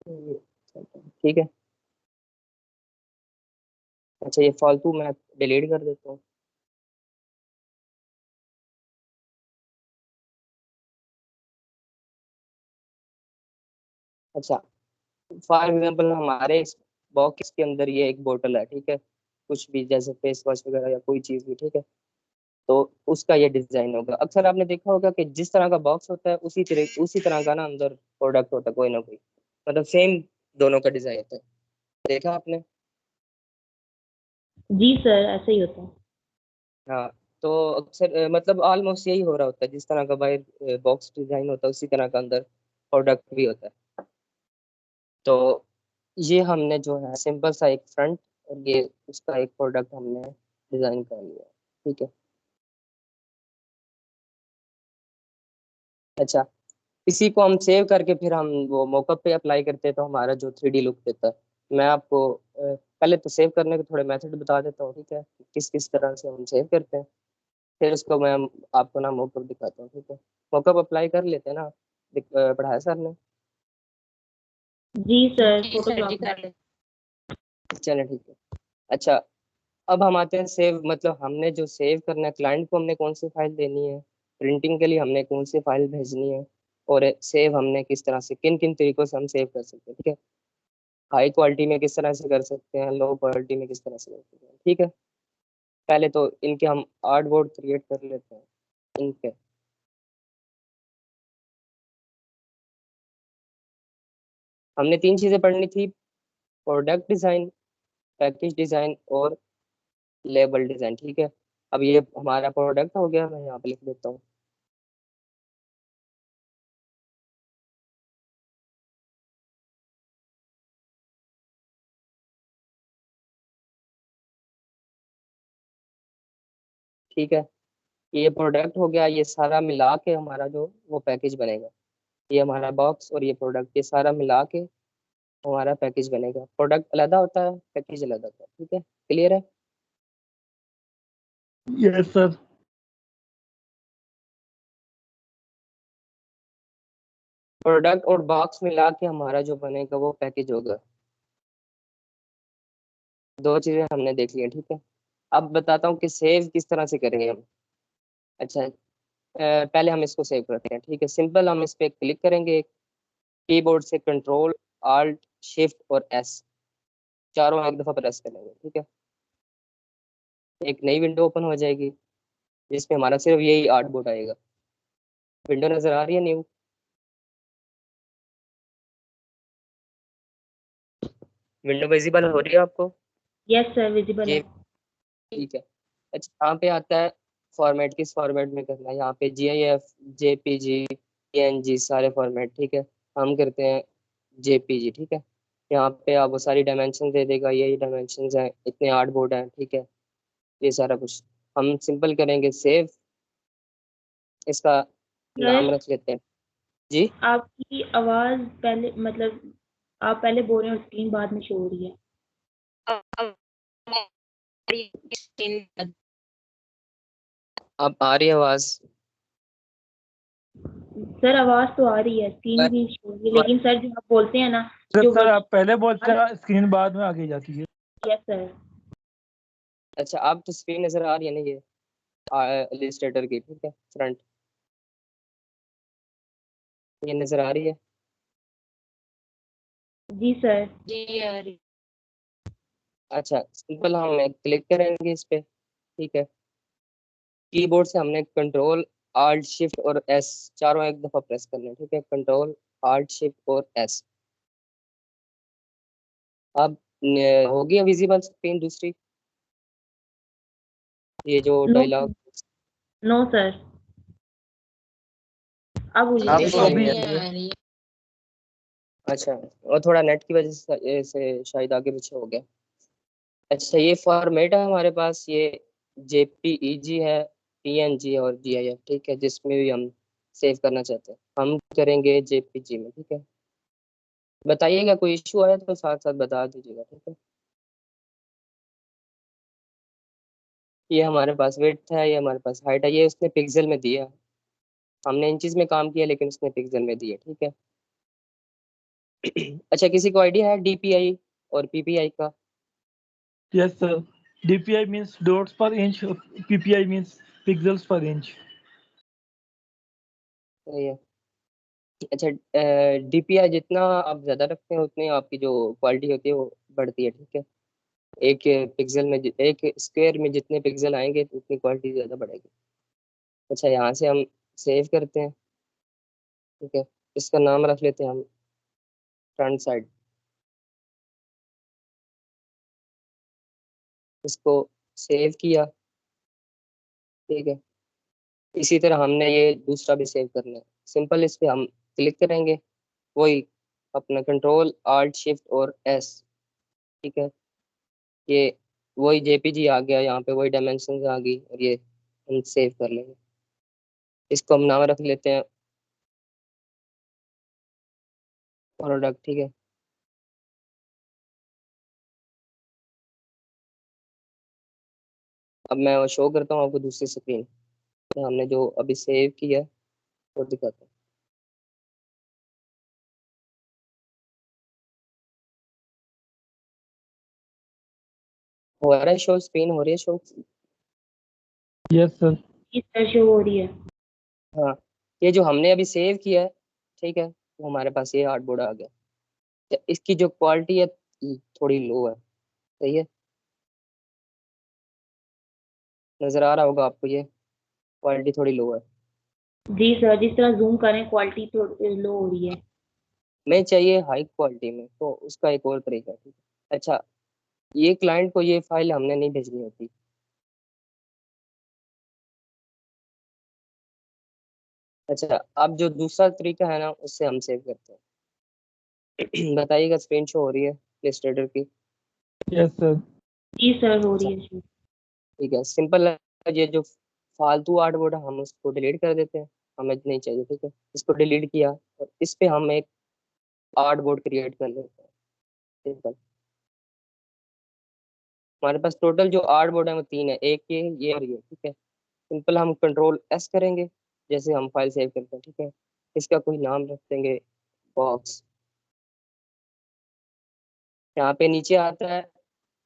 ये सेंटर में, ठीक है। अच्छा, ये फालतू मैं डिलीट कर देता हूँ। अच्छा, फॉर एग्जांपल हमारे इस बॉक्स के अंदर ये एक बोतल है, ठीक है। कुछ भी जैसे फेस वॉश वगैरह या कोई चीज़ भी, ठीक है। तो उसका ये डिज़ाइन होगा। अक्सर आपने देखा होगा कि जिस तरह का बॉक्स होता है उसी तरह का ना अंदर प्रोडक्ट होता है, कोई ना कोई, मतलब सेम दोनों का डिज़ाइन होता है। देखा आपने? जी सर ऐसे ही होता है। हाँ, तो अक्सर मतलब ऑलमोस्ट यही हो रहा होता है, जिस तरह का बाहर बॉक्स डिज़ाइन होता है उसी तरह का अंदर प्रोडक्ट भी होता है। तो ये हमने जो है सिंपल सा एक फ्रंट और ये उसका एक प्रोडक्ट हमने डिज़ाइन कर लिया, ठीक है। अच्छा, इसी को हम सेव करके फिर हम वो मॉकअप पे अप्लाई करते हैं तो हमारा जो 3D लुक देता है। मैं आपको पहले तो सेव करने के थोड़े मेथड बता देता हूँ, ठीक है, किस किस तरह से हम सेव करते हैं। फिर उसको मैं आपको ना मॉकअप दिखाता हूँ, ठीक है। मॉकअप अप्लाई कर लेते हैं ना, पढ़ाया सर ने? जी सर फोटोशॉप में। चलें, ठीक है। अच्छा, अब हम आते हैं सेव, मतलब हमने जो सेव करना है, क्लाइंट को हमने कौन सी फाइल देनी है, प्रिंटिंग के लिए हमने कौन सी फाइल भेजनी है, और सेव हमने किस तरह से, किन किन तरीकों से हम सेव कर सकते हैं, ठीक है। हाई क्वालिटी में किस तरह से कर सकते हैं, लो क्वालिटी में किस तरह से कर सकते हैं, ठीक है। पहले तो इनके हम आर्टबोर्ड क्रिएट कर लेते हैं इनके। हमने 3 चीज़ें पढ़नी थी, प्रोडक्ट डिज़ाइन, पैकेज डिज़ाइन और लेबल डिज़ाइन, ठीक है। अब ये हमारा प्रोडक्ट हो गया, मैं यहाँ पे लिख देता हूँ। ठीक है, ये प्रोडक्ट हो गया। ये सारा मिला के हमारा जो वो पैकेज बनेगा, ये हमारा बॉक्स और ये प्रोडक्ट, ये सारा मिला के हमारा पैकेज बनेगा। प्रोडक्ट अलग होता है, पैकेज अलग होता है, ठीक है। क्लियर है? Yes sir. प्रोडक्ट और बॉक्स मिला के हमारा जो बनेगा वो पैकेज होगा। 2 चीज़ें हमने देख ली हैं, ठीक है। अब बताता हूँ कि सेव किस तरह से करेंगे हम। अच्छा, पहले हम इसको सेव करते हैं, ठीक है। सिंपल हम इस पर क्लिक करेंगे, कीबोर्ड से कंट्रोल आल्ट शिफ्ट और एस चारों एक दफ़ा प्रेस करेंगे, ठीक है। एक नई विंडो ओपन हो जाएगी जिसमें हमारा सिर्फ यही आर्टबोर्ड आएगा। विंडो नज़र आ रही है न्यू? विंडो विजिबल हो रही है आपको? यस सर विजिबल ये है। ठीक है। अच्छा, यहाँ पे आता है फॉर्मेट, किस फॉर्मेट में करना है। यहाँ पे GIF, JPG, PNG सारे फॉर्मेट, ठीक है। हम करते हैं JPG, ठीक है। यहाँ पे आप वो सारी डायमेंशन दे देगा, यही डायमेंशन हैं, इतने आर्टबोर्ड हैं, ठीक है। ये सारा कुछ हम सिंपल करेंगे सेव, इसका नाम सर रख लेते हैं। जी आपकी आवाज पहले मतलब आप पहले बोल रहे हो स्क्रीन बाद में शो हो रही है। अब आ रही है आवाज? सर आवाज तो आ रही है, स्क्रीन भी शो हो रही है, लेकिन सर जो आप बोलते हैं ना जो सर आप पहले बोलते हैं, स्क्रीन बाद में आगे जाती है। Yes sir. अच्छा, आप तो स्क्रीन नजर आ रही है ना ये इलस्ट्रेटर की, ठीक है, फ्रंट ये नजर आ रही है? जी सर। जी आ रही। अच्छा, सिंपल हम क्लिक करेंगे इस पे, ठीक है। कीबोर्ड से हमने कंट्रोल आल्ट शिफ्ट और एस चारों एक दफा प्रेस करना है, ठीक है। कंट्रोल आल्ट शिफ्ट और एस। अब हो गया विजिबल स्क्रीन दूसरी, ये जो नो डायलॉग? नो सर, अब हुई नहीं है। तो अभी नहीं आ है। रही है। आ रही है। अच्छा, और थोड़ा नेट की वजह से शायद आगे पीछे हो गया। अच्छा, ये फॉर्मेट है हमारे पास, ये जेपीईजी है, पीएनजी और जीआईएफ, ठीक है, जिसमें भी हम सेव करना चाहते हैं। हम करेंगे जेपीजी में, ठीक है। बताइएगा कोई इशू आया तो साथ साथ बता दीजिएगा, ठीक है। ये हमारे पास वेट है, ये हमारे पास हाइट है, ये उसने पिक्सल में दिया। हमने इंचेस में काम किया लेकिन उसने पिक्सल में दिया, ठीक है। अच्छा, किसी को आइडिया है डीपीआई और पीपीआई का? Yes sir, DPI means dots per inch, PPI means pixels per inch. सही है। अच्छा, डीपीआई जितना आप ज़्यादा रखते हैं उतनी आपकी जो क्वालिटी होती है वो बढ़ती है, ठीक है। एक पिक्सल में एक स्क्वायर में जितने पिक्सल आएंगे तो उतनी क्वालिटी ज़्यादा बढ़ेगी। अच्छा, यहाँ से हम सेव करते हैं, ठीक है। इसका नाम रख लेते हैं हम फ्रंट साइड। इसको सेव किया, ठीक है। इसी तरह हमने ये दूसरा भी सेव करना है। सिंपल इस पे हम क्लिक करेंगे, वही अपना कंट्रोल आल्ट शिफ्ट और एस, ठीक है। ये वही जेपीजी आ गया यहाँ पे, वही डायमेंशन आ गई और ये हम सेव कर लेंगे। इसको हम नाम रख लेते हैं प्रोडक्ट, ठीक है। अब मैं वो शो करता हूँ आपको दूसरी स्क्रीन, तो हमने जो अभी सेव किया वो दिखाता हूँ। हो रहा है शो, स्क्रीन हो रही है शो? Yes sir. जी सर शो हो रही है। हाँ, ये जो हमने अभी सेव किया है, ठीक है, वो हमारे पास ये आर्टबोर्ड आ गया। तो इसकी जो क्वालिटी है थोड़ी लो है, सही है। नजर आ रहा होगा आपको, ये क्वालिटी थोड़ी लो है। जी सर, जिस तरह जूम करें क्वालिटी थोड़ी लो हो रही है। मैं चाहिए हाई क्वालिटी में, तो उसका एक और तरीका है, ठीक है। अच्छा, ये क्लाइंट को ये फाइल हमने नहीं भेजनी होती। अच्छा, अब जो दूसरा तरीका है ना उससे हम सेव करते हैं। बताइएगा, स्क्रीन शो हो रही है इलस्ट्रेटर की? Yes sir. जी सर हो अच्छा, रही है शो। ठीक है, सिंपल है। ये जो फालतू आर्टबोर्ड है हम उसको डिलीट कर देते हैं, हमें नहीं चाहिए, ठीक है। इसको डिलीट किया और इस पे हम एक आर्टबोर्ड क्रिएट कर लेते हैं, सिंपल। हमारे पास टोटल जो आर्टबोर्ड है वो तीन है, एक ये और ये, ठीक है। सिंपल हम कंट्रोल एस करेंगे जैसे हम फाइल सेव करते हैं, ठीक है। इसका कोई नाम रख देंगे बॉक्स। यहाँ पे नीचे आता है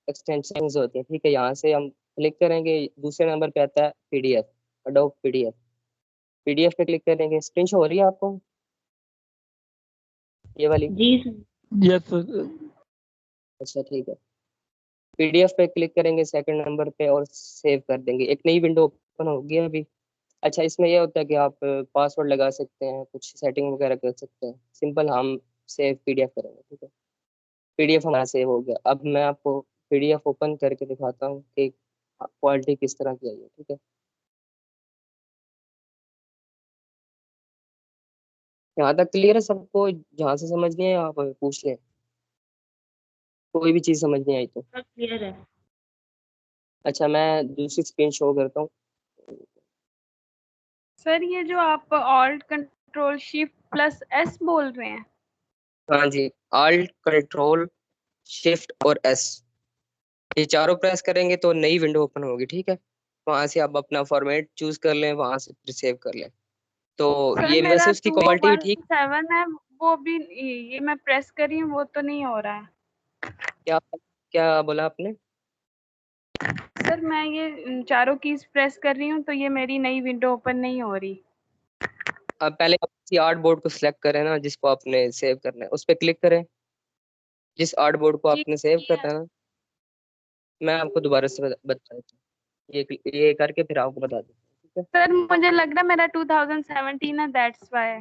एक्सटेंशन होते हैं, ठीक है। यहाँ से हम क्लिक करेंगे, दूसरे नंबर पे आता है पीडीएफ, अडोब पीडीएफ। पीडीएफ पे क्लिक करेंगे, स्क्रीन शो हो रही है आपको ये वाली? जी सर। Yes sir. अच्छा, ठीक है। पीडीएफ पे क्लिक करेंगे सेकंड नंबर पे और सेव कर देंगे, एक नई विंडो ओपन होगी अभी। अच्छा, इसमें यह होता है कि आप पासवर्ड लगा सकते हैं, कुछ सेटिंग वगैरह कर सकते हैं। सिंपल हम सेव पीडीएफ करेंगे, ठीक है। पीडीएफ हमारा सेव हो गया। अब मैं आपको पीडीएफ ओपन करके दिखाता हूँ कि क्वालिटी किस तरह की आई है, ठीक है। यहाँ तक क्लियर है सबको? जहाँ से समझ नहीं है आप पूछ लें, कोई भी चीज़ समझ नहीं आई तो। सब क्लियर है। अच्छा, मैं दूसरी स्क्रीन शो करता हूँ। सर ये जो आप alt control shift plus S बोल रहे हैं? हाँ जी, Alt कंट्रोल शिफ्ट और एस, ये चारों प्रेस करेंगे तो नई विंडो ओपन होगी, ठीक है। वहां से आप अपना फॉर्मेट चूज कर लें, वहां से फिर सेव कर लें। तो सर ये मेरा वैसे उसकी क्वालिटी भी ठीक। 217 है, वो भी ये मैं प्रेस कर रही हूँ, वो तो नहीं हो रहा है। क्या क्या बोला आपने? सर मैं ये चारों कीज प्रेस कर रही हूँ तो ये मेरी नई विंडो ओपन नहीं हो रही। आप पहले किसी आर्ट बोर्ड को सिलेक्ट करें ना, जिसको आपने सेव करना है, उस पर क्लिक करें, जिस आर्ट बोर्ड को आपने सेव करना है ना। मैं आपको दोबारा से बता देता हूँ, ये करके फिर आपको बता देता हूँ, ठीक है। सर मुझे लग रहा है मेरा 2017 है, दैट्स व्हाई।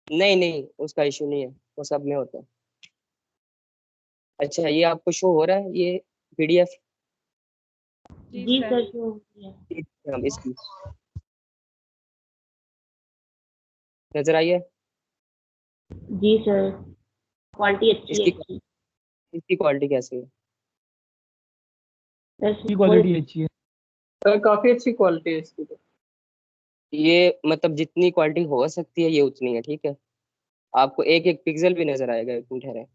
नहीं नहीं, उसका इशू नहीं है, वो सब में होता है। अच्छा, ये आपको शो हो रहा है ये PDF? जी सर शो हो रही है। हम इसकी नजर आई है? जी सर क्वालिटी अच्छी है इसकी इसकी। इसकी क्वालिटी कैसी है? इसकी क्वालिटी अच्छी है सर, काफी अच्छी क्वालिटी है इसकी तो। ये मतलब जितनी क्वालिटी हो सकती है ये उतनी है, ठीक है। आपको एक एक पिक्सल भी नजर आएगा, एक मिनट ठहरे,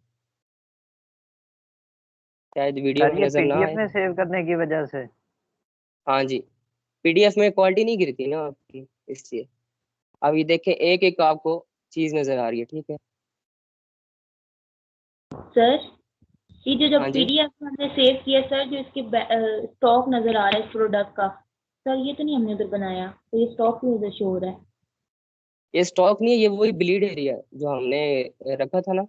शायद वीडियो सर में ये नजर ना पीडीएफ आए। में सेव करने की वजह से। हाँ जी, PDF में क्वालिटी नहीं गिरती ना आपकी, इसलिए। अब ये देखें, एक एक आपको चीज नजर आ रही है, ठीक है। सर ये जो हाँ जी, पीडीएफ हमने सेव किया सर, जो इसके स्टॉक नजर आ रहा है इस प्रोडक्ट का, सर ये तो नहीं हमने उधर बनाया, तो ये स्टॉक क्यों उधर शो हो रहा है? ये स्टॉक नहीं है, ये वही ब्लीड एरिया जो हमने रखा था ना।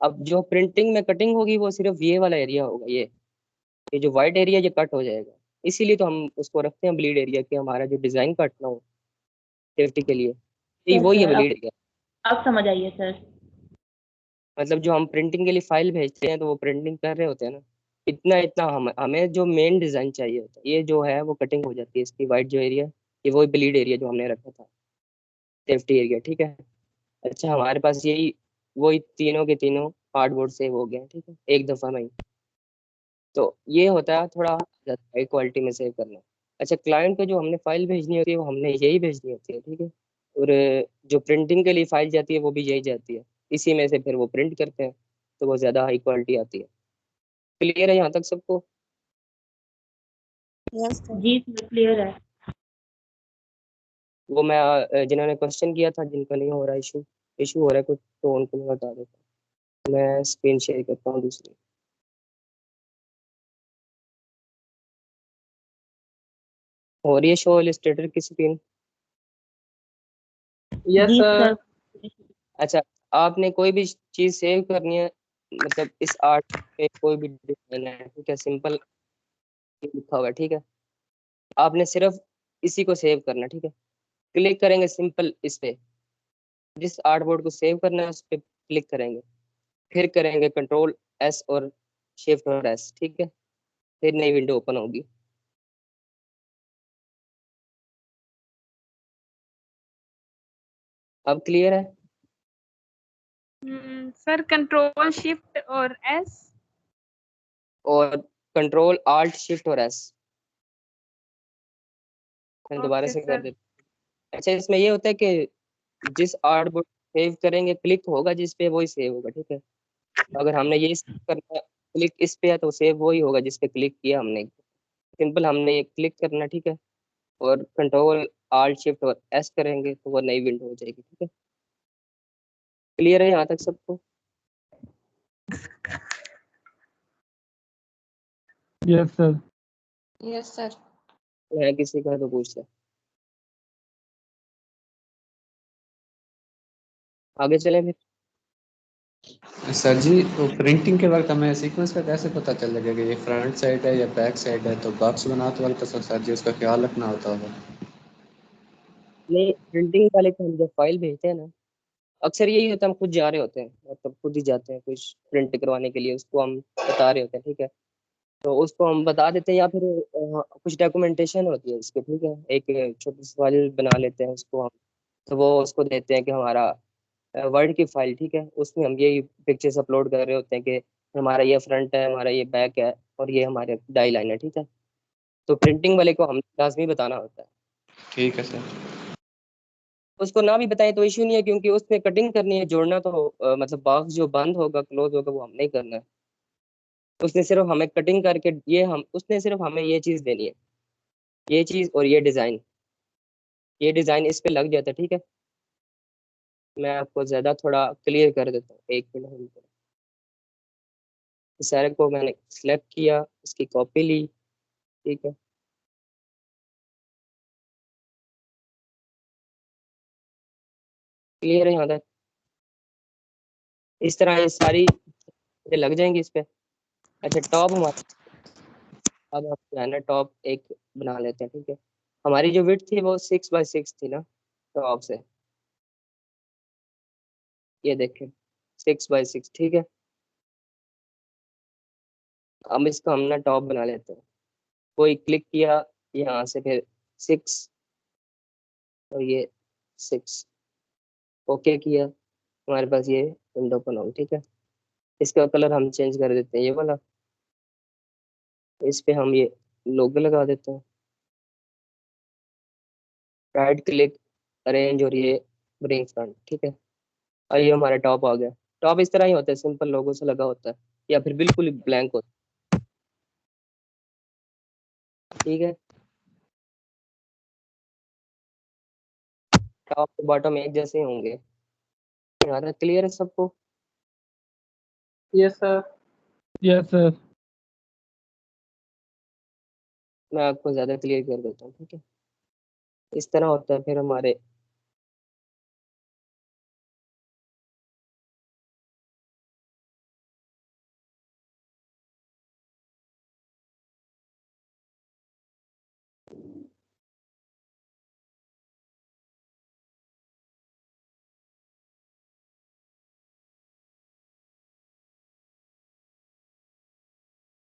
अब जो प्रिंटिंग में कटिंग होगी वो सिर्फ ये वाला एरिया होगा, ये जो व्हाइट एरिया ये कट हो जाएगा। इसीलिए तो हम उसको रखते हैं ब्लीड एरिया, कि हमारा जो डिजाइन कटना हो सेफ्टी के लिए, यही यस वही है सर ब्लीड एरिया। अब समझ आई है सर। मतलब जो हम प्रिंटिंग के लिए फाइल भेजते हैं तो वो प्रिंटिंग कर रहे होते हैं ना, इतना इतना हमें जो मेन डिजाइन चाहिए होता है, ये जो है वो कटिंग हो जाती है इसकी, वाइट जो एरिया, ये वही ब्लीड एरिया जो हमने रखा था, सेफ्टी एरिया, ठीक है। अच्छा, हमारे पास यही वही तीनों के तीनों कार्डबोर्ड सेव हो गए हैं, ठीक है, एक दफा में ही। तो ये होता है थोड़ा हाई क्वालिटी में सेव करना। अच्छा, क्लाइंट को जो हमने फाइल भेजनी होती है वो हमने यही भेजनी होती है, ठीक है। और जो प्रिंटिंग के लिए फाइल जाती है वो भी यही जाती है, इसी में से फिर वो प्रिंट करते हैं, तो वो ज़्यादा हाई क्वालिटी आती है। क्लियर है यहाँ तक सबको? जी सर क्लियर है। वो मैं जिन्होंने क्वेश्चन किया था, जिनका नहीं हो रहा इशू, इशू हो रहा है कुछ, तो उनको मैं बता देता हूँ। मैं स्क्रीन शेयर करता हूँ दूसरी। और ये शो इलस्ट्रेटर की स्क्रीन? यस जी सर। सर अच्छा, आपने कोई भी चीज़ सेव करनी है, मतलब इस आर्ट पे कोई भी डिजाइन है, ठीक है, सिंपल लिखा हुआ है, ठीक है। आपने सिर्फ इसी को सेव करना, ठीक है। क्लिक करेंगे सिंपल इस पे, जिस आर्ट बोर्ड को सेव करना है उस पे क्लिक करेंगे, फिर करेंगे Ctrl+S और Shift+S, ठीक है। फिर नई विंडो ओपन होगी। अब क्लियर है? सर कंट्रोल शिफ्ट और एस। और Ctrl+Alt+Shift+S, मैं दोबारा ओके से कर सर। देता हूँ। अच्छा, इसमें ये होता है कि जिस आर्ट बोर्ड सेव करेंगे, क्लिक होगा जिस पे वही सेव होगा, ठीक है। तो अगर हमने ये करना, क्लिक इस पे है तो सेव वही होगा जिस पे क्लिक किया हमने। सिंपल हमने ये क्लिक करना, ठीक है, और Ctrl+Alt+Shift+S करेंगे तो वो नई विंडो हो जाएगी, ठीक है। क्लियर है यहाँ तक सबको? Yes sir. Yes sir. है किसी का तो पूछ ले, आगे चलें फिर। सर जी, तो प्रिंटिंग के वक्त हमें सीक्वेंस का कैसे पता चलेगा कि ये फ्रंट साइड है या बैक साइड है? तो बॉक्स बनाते वक्त तो सर जी उसका ख्याल रखना होता होगा। नहीं, प्रिंटिंग वाले को हम जब फाइल भेजते हैं ना, अक्सर यही होता है, हम खुद जा रहे होते हैं, मतलब खुद ही जाते हैं कुछ प्रिंट करवाने के लिए, उसको हम बता रहे होते हैं, ठीक है। तो उसको हम बता देते हैं, या फिर कुछ डॉक्यूमेंटेशन होती है इसकी, ठीक है, एक छोटी सी फाइल बना लेते हैं उसको हम। तो वो उसको देते हैं कि हमारा वर्ड की फाइल, ठीक है, उसमें हम यही पिक्चर्स अपलोड कर रहे होते हैं कि हमारा ये फ्रंट है, हमारा ये बैक है, और ये हमारे डाई लाइन है, ठीक है। तो प्रिंटिंग वाले को हम लाजमी बताना होता है। ठीक है सर। उसको ना भी बताएं तो इश्यू नहीं है, क्योंकि उसने कटिंग करनी है, जोड़ना तो मतलब बॉक्स जो बंद होगा क्लोज होगा वो हमने ही करना है। उसने सिर्फ हमें कटिंग करके उसने सिर्फ हमें ये चीज देनी है, ये चीज और ये डिजाइन इस पे लग जाता है। ठीक है, मैं आपको ज्यादा थोड़ा क्लियर कर देता हूँ, 1 मिनट होल्ड करो। इस सारे को मैंने सिलेक्ट किया, इसकी कॉपी ली। ठीक है, क्लियर है यहाँ तक? इस तरह ये सारी चीजें लग जाएंगी इस पे। अच्छा, टॉप हमारा, अब हम जो है ना टॉप एक बना लेते हैं। ठीक है, हमारी जो विड्थ थी वो 6 बाय 6 थी ना टॉप से, ये देखें 6 बाय 6। ठीक है, अब इसका हम ना टॉप बना लेते हैं। कोई क्लिक किया यहाँ से, फिर 6 और ये 6, ओके किया, हमारे पास ये विंडो ओपन होगी। ठीक है, इसका कलर हम चेंज कर देते हैं, ये वाला। इस पे हम ये लोगो लगा देते हैं, राइट क्लिक, अरेंज, और ये ब्रिंग फ्रंट। ठीक है, और ये हमारा टॉप आ गया। टॉप इस तरह ही होता है, सिंपल लोगो से लगा होता है, या फिर बिल्कुल ही ब्लैंक होता है। ठीक है, टॉप और बॉटम एक जैसे ही होंगे। यहाँ तक क्लियर है सबको? Yes sir. Yes sir. मैं आपको ज्यादा क्लियर कर देता हूँ। ठीक है, इस तरह होता है फिर हमारे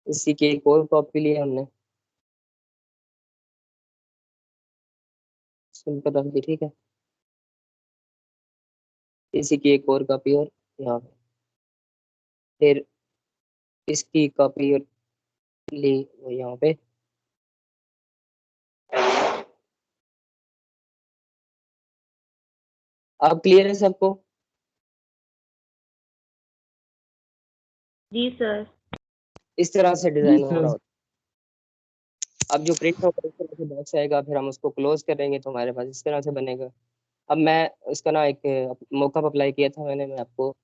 इसी की एक और कॉपी ली हमने, सिंपल रख दी। ठीक है, इसी की एक और कॉपी और यहाँ पे, फिर इसकी कॉपी और ली वो यहाँ पे। अब क्लियर है सबको? जी सर। इस तरह से जी डिजाइन हो रहा सर। होता है। अब जो प्रिंट होगा इस तरह से बॉक्स आएगा, फिर हम उसको क्लोज करेंगे तो हमारे पास इस तरह से बनेगा। अब मैं इसका ना एक मॉकअप अप्लाई किया था मैंने, मैं आपको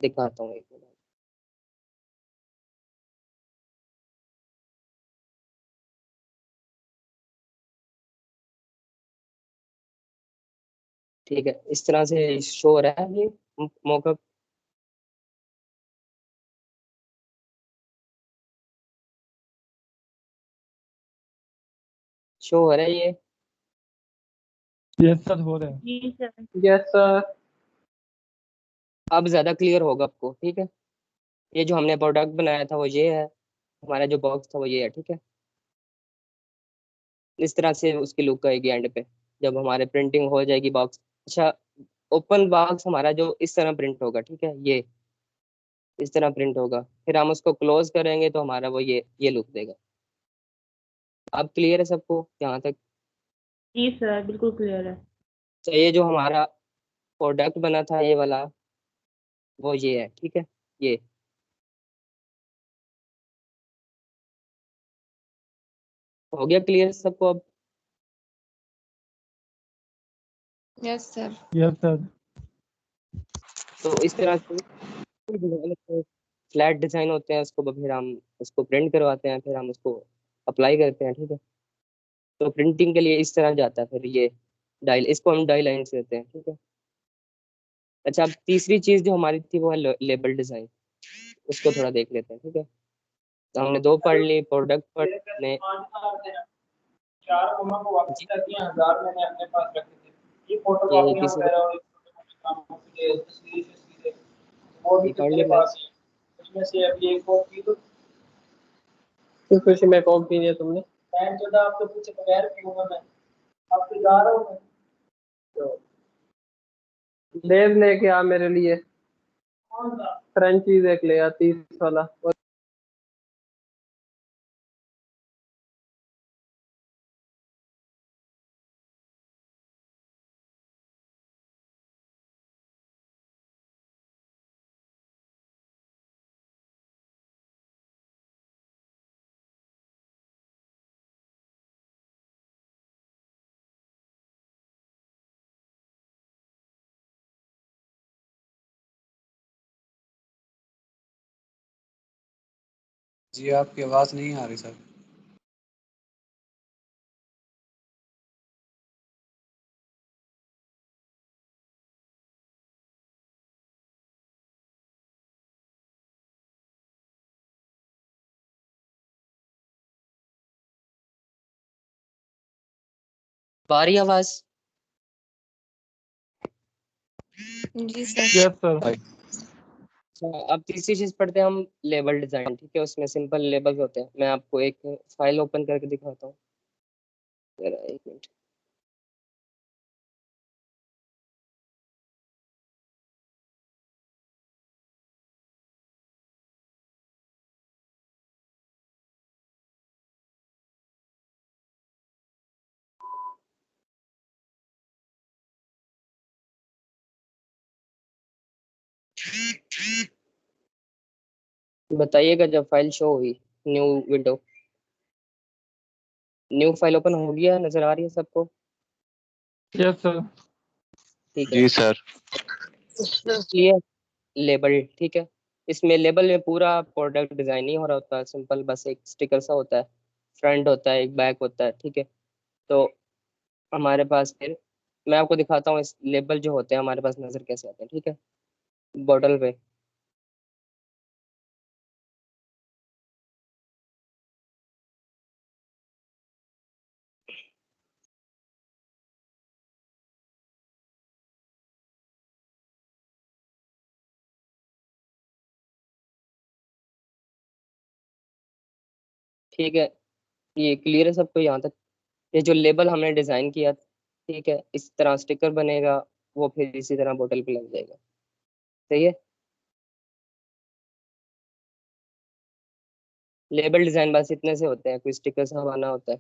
दिखाता हूँ, 1 मिनट। ठीक है, इस तरह से शो हो रहा है ये मॉकअप। शो हो रहा है ये? यस सर, हो रहा है। जी सर। Yes sir. अब ज्यादा क्लियर होगा आपको। ठीक है, ये जो हमने प्रोडक्ट बनाया था वो ये है, हमारा जो बॉक्स था वो ये है। ठीक है, इस तरह से उसकी लुक आएगी एंड पे जब हमारे प्रिंटिंग हो जाएगी बॉक्स। अच्छा, ओपन बॉक्स हमारा जो इस तरह प्रिंट होगा। ठीक है, ये इस तरह प्रिंट होगा, फिर हम उसको क्लोज करेंगे तो हमारा वो ये लुक देगा। अब क्लियर है सबको यहाँ तक? जी सर, बिल्कुल क्लियर है। तो ये जो हमारा प्रोडक्ट बना था ये वाला, वो ये है। ठीक है, ये हो गया क्लियर सबको अब? Yes sir. Yes sir. तो इस तरह से फ्लैट डिजाइन होते हैं, उसको फिर हम उसको प्रिंट करवाते हैं, फिर हम उसको अप्लाई करते हैं। ठीक है, तो प्रिंटिंग के लिए इस तरह जाता है। फिर ये डाई, इसको हम डाई लाइन से देते हैं। ठीक है, अच्छा, अब तीसरी चीज जो हमारी थी वो है लेबल डिजाइन, उसको थोड़ा देख लेते हैं। ठीक है, तो हमने 2 पढ़ ली, प्रोडक्ट पढ़ ने। 4 को वापस जी, कर दिया, 1000 मैंने अपने पास रखे थे। ये ये फोटोकॉपियां किसी वगैरह को और ये तस्वीरें वो भी ये तो पढ़ तेरे लेना है। पास ही है। उसमें से अब ये कॉपी तो किस खुशी में कॉपी नहीं है तुमने? टाइम तो था, आप तो पूछे बगैर पीऊंगा मैं। अब तो जा रहा हूँ मैं। तो लेज लेके आ मेरे लिए, फ्रेंचीज एक ले आ 30 वाला। जी आपकी आवाज़ नहीं आ रही सर। बारी आवाज। जी सर। Yes sir. अच्छा, अब तीसरी चीज पढ़ते हैं हम, लेबल डिजाइन। ठीक है, उसमें सिंपल लेबल्स होते हैं। मैं आपको एक फाइल ओपन करके दिखाता हूँ, जरा एक मिनट। बताइएगा जब फाइल शो हुई, new window, new file open हो गया, नजर आ रही है सबको? Yes sir. ठीक है, जी सर। ये लेबल। ठीक है, इसमें लेबल में पूरा प्रोडक्ट डिजाइन नहीं हो रहा होता, सिंपल बस एक स्टिकर सा होता है, फ्रंट होता है, एक बैक होता है। ठीक है, तो हमारे पास फिर मैं आपको दिखाता हूँ इस लेबल जो होते हैं हमारे पास नजर कैसे आते हैं। ठीक है, बॉटल पे ठीक है, ये क्लियर है सबको यहाँ तक? ये जो लेबल हमने डिजाइन किया, ठीक है, इस तरह स्टिकर बनेगा, वो फिर इसी तरह बोतल पे लग जाएगा। सही है, लेबल डिजाइन बस इतने से होते हैं, कोई स्टिकर सा बना होता है,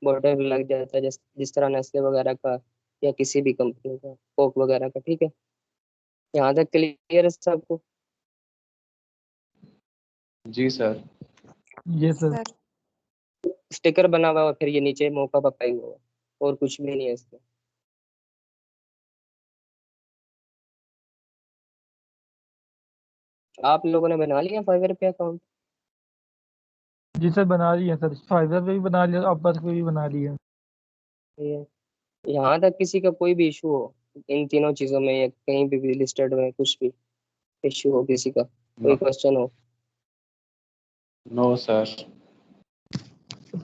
बॉर्डर पे लग जाता है, जिस तरह नेस्ले वगैरह का या किसी भी कंपनी का, कोक वगैरह का। ठीक है, यहाँ तक क्लियर है सबको? जी सर। Yes sir. स्टिकर बना हुआ है और फिर ये नीचे मौका पपाई हुआ है, और कुछ भी नहीं है इसमें। आप लोगों ने बना लिया फाइवर पे अकाउंट? जी सर बना रही है सर, फाइवर पे भी बना लिया, अपवर्क पे भी बना लिया। यहाँ तक किसी का कोई भी इशू हो इन तीनों चीजों में, या कहीं भी लिस्टेड में कुछ भी इशू हो, किसी का कोई क्वेश्चन हो? No sir.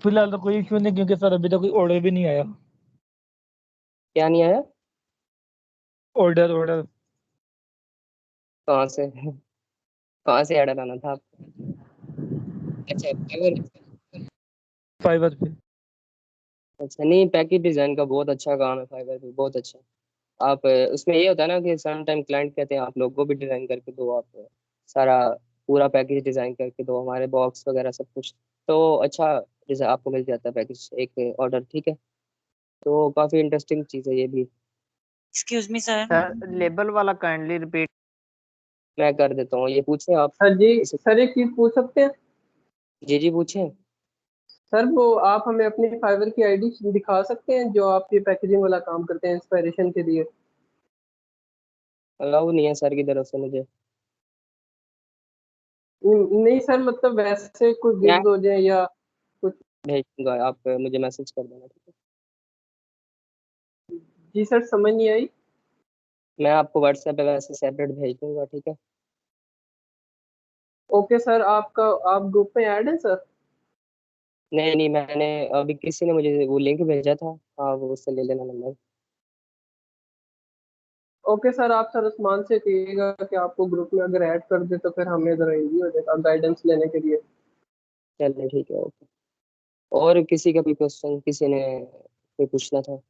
फिलहाल तो कोई इशू नहीं, क्योंकि सर अभी तक कोई ऑर्डर भी नहीं आया। क्या नहीं आया? ऑर्डर ऑर्डर कहाँ से कहाँ से ऑर्डर आना था आपको? अच्छा, फाइवर पे। अच्छा, नहीं, पैकेज डिजाइन का बहुत अच्छा काम है फाइवर पे, बहुत अच्छा। आप उसमें ये होता है ना कि सम टाइम क्लाइंट कहते हैं आप लोग को भी डिजाइन करके दो, आप सारा पूरा पैकेज डिजाइन करके दो, हमारे बॉक्स वगैरह सब कुछ। तो अच्छा डिजाइन आपको मिल जाता है पैकेज, एक ऑर्डर। ठीक है, तो काफी इंटरेस्टिंग चीज़ है ये भी। Excuse me sir. Sir label वाला काइंडली रिपीट। मैं कर देता हूँ, ये पूछे आप हाँ जी इसे। सर, एक चीज पूछ सकते हैं? जी जी, पूछे। सर वो आप हमें अपनी फाइवर की आईडी दिखा सकते हैं जो आप ये पैकेजिंग वाला काम करते हैं इंस्पायरेशन के लिए? अलाउ नहीं है सर की तरफ से मुझे। नहीं सर, मतलब वैसे कोई मैं गिफ्ट हो जाए या कुछ। भेज दूंगा, आप मुझे मैसेज कर देना। ठीक है, जी सर, समझ नहीं आई। मैं आपको व्हाट्सएप पे वैसे सेपरेट भेज दूंगा। ठीक है, ओके सर, आप ग्रुप में ऐड है सर? नहीं नहीं, मैंने अभी किसी ने मुझे वो लिंक भेजा था, हाँ वो उससे ले लेना नंबर। ओके सर, आप सर उस्मान से कहिएगा कि आपको ग्रुप में अगर ऐड कर दे तो फिर हमें ज़रा इजी हो जाएगा गाइडेंस लेने के लिए। चलिए ठीक है, ओके। और किसी का भी क्वेश्चन, किसी ने कोई पूछना था?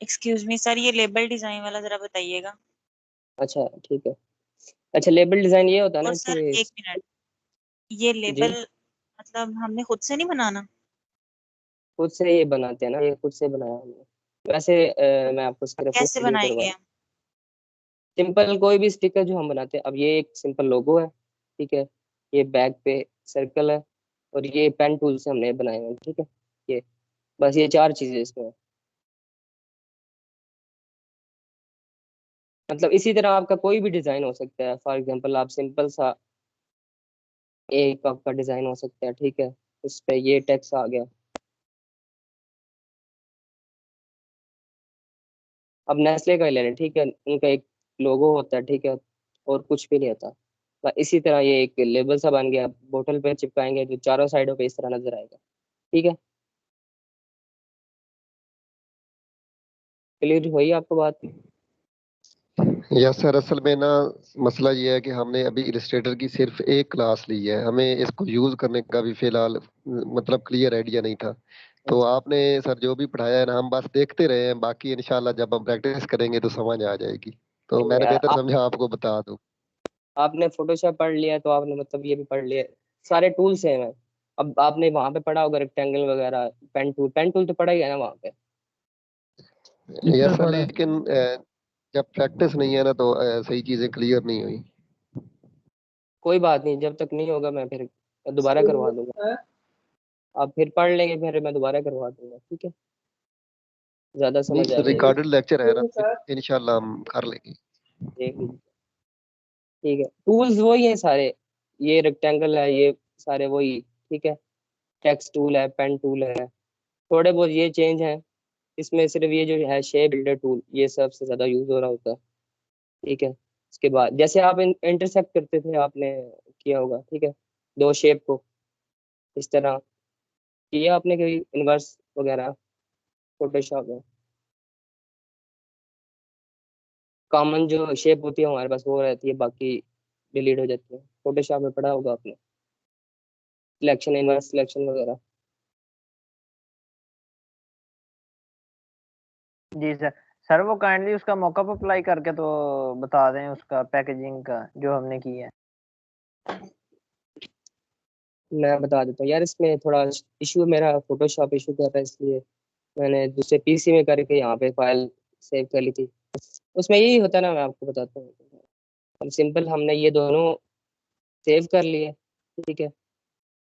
एक्सक्यूज मी सर, ये लेबल डिजाइन वाला जरा बताइएगा। अच्छा ठीक है। अच्छा, लेबल डिजाइन ये होता है और ना सर कि एक मिनट, ये जी, लेबल मतलब हमने खुद से नहीं बनाना? खुद से ये बनाते हैं ना, ये खुद से बनाया हमने। वैसे मैं आपको सिर्फ वो कैसे वीडियो बनाएंगे करवा, हम? सिंपल कोई भी स्टिकर जो हम बनाते हैं। अब ये एक सिंपल लोगो है, ठीक है, ये बैक पे सर्कल है, और ये पेन टूल से हमने बनाए हैं। ठीक है, ये बस ये चार चीजें इसमें हैं। मतलब इसी तरह आपका कोई भी डिजाइन हो सकता है। फॉर एग्जांपल आप सिंपल सा एक आपका डिजाइन हो सकता है, ठीक है, उस पे ये टेक्स्ट आ गया। अब नेस्ले का ही ले लें, ठीक है, उनका एक लोगो होता है, ठीक है, और कुछ भी नहीं होता। बस इसी तरह ये एक लेबल सा बन गया, बोतल पे चिपकाएंगे जो चारों साइडों पे इस तरह नजर आएगा, ठीक है। क्लियर हुई आपको बात? यस सर, असल में ना मसला ये है कि हमने अभी इलस्ट्रेटर की सिर्फ एक क्लास ली है, हमें इसको यूज करने का भी फिलहाल मतलब क्लियर आइडिया नहीं था। तो आपने सर जो भी पढ़ाया है ना, हम बस देखते रहे हैं, बाकी इंशाल्लाह जब हम प्रैक्टिस करेंगे तो समझ आ जाएगी। तो मैंने यार बेहतर समझा आपको बता दूं। आपने फोटोशॉप पढ़ लिया तो आपने मतलब ये भी पढ़ लिया, सारे टूल सेम है। अब आपने वहां पे पढ़ा होगा रेक्टेंगल वगैरह, पेन टूल तो पढ़ा ही है ना वहाँ पे। यस सर, लेकिन जब प्रैक्टिस नहीं है ना तो सही चीजें क्लियर नहीं हुई। कोई बात नहीं, जब तक नहीं होगा मैं फिर दोबारा करवा दूंगा, आप फिर पढ़ लेंगे, फिर मैं दोबारा करवा दूंगा, ठीक है, ज्यादा नहीं समझ आ सर, जाएगी। रिकॉर्डेड लेक्चर है ना, इंशाल्लाह हम कर लेंगे। देख लीजिए, ठीक है, टूल्स वही है सारे, ये रेक्टेंगल है, ये सारे वही, ठीक है, टेक्स्ट टूल है, पेन टूल है, थोड़े बहुत ये चेंज है इसमें, सिर्फ ये जो है शेप बिल्डर टूल ये सबसे ज्यादा यूज हो रहा होता है, ठीक है। उसके बाद जैसे आप इंटरसेक्ट करते थे, आपने किया होगा, ठीक है, दो शेप को इस तरह किया आपने, कभी इनवर्स वगैरह फोटोशॉप में कॉमन जो शेप होती है हमारे पास वो रहती है, बाकी डिलीट हो जाती है। फोटोशॉप में पढ़ा होगा आपने सिलेक्शन, इनवर्स सिलेक्शन वगैरह। जी सर। सर वो काइंडली उसका मॉकअप अप्लाई करके तो बता दें, उसका पैकेजिंग का जो हमने किया है। मैं बता देता हूँ यार, इसमें थोड़ा इशू मेरा फोटोशॉप इशू कर रहा है, इसलिए मैंने दूसरे पीसी में करके यहाँ पे फाइल सेव कर ली थी। उसमें यही होता है ना, मैं आपको बताता हूँ, हम सिंपल हमने ये दोनों सेव कर लिए, ठीक है।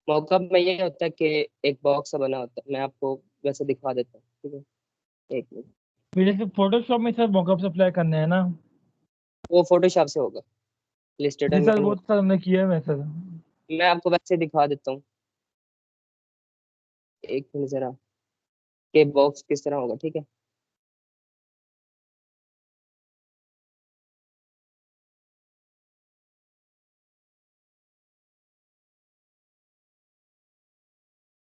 मॉकअप में ये होता है कि एक बॉक्स सा बना होता है, मैं आपको वैसे दिखा देता हूँ, ठीक है, एक मिनट। मेरे से फोटोशॉप में सर मॉकअप अप्लाई करने हैं ना? वो फोटोशॉप से होगा, इलस्ट्रेटर जी में सर, नहीं वो तो सर हमने किया है सर। होगा। मैं आपको वैसे दिखा देता हूँ, एक मिनट जरा, कि बॉक्स किस तरह होगा, ठीक है।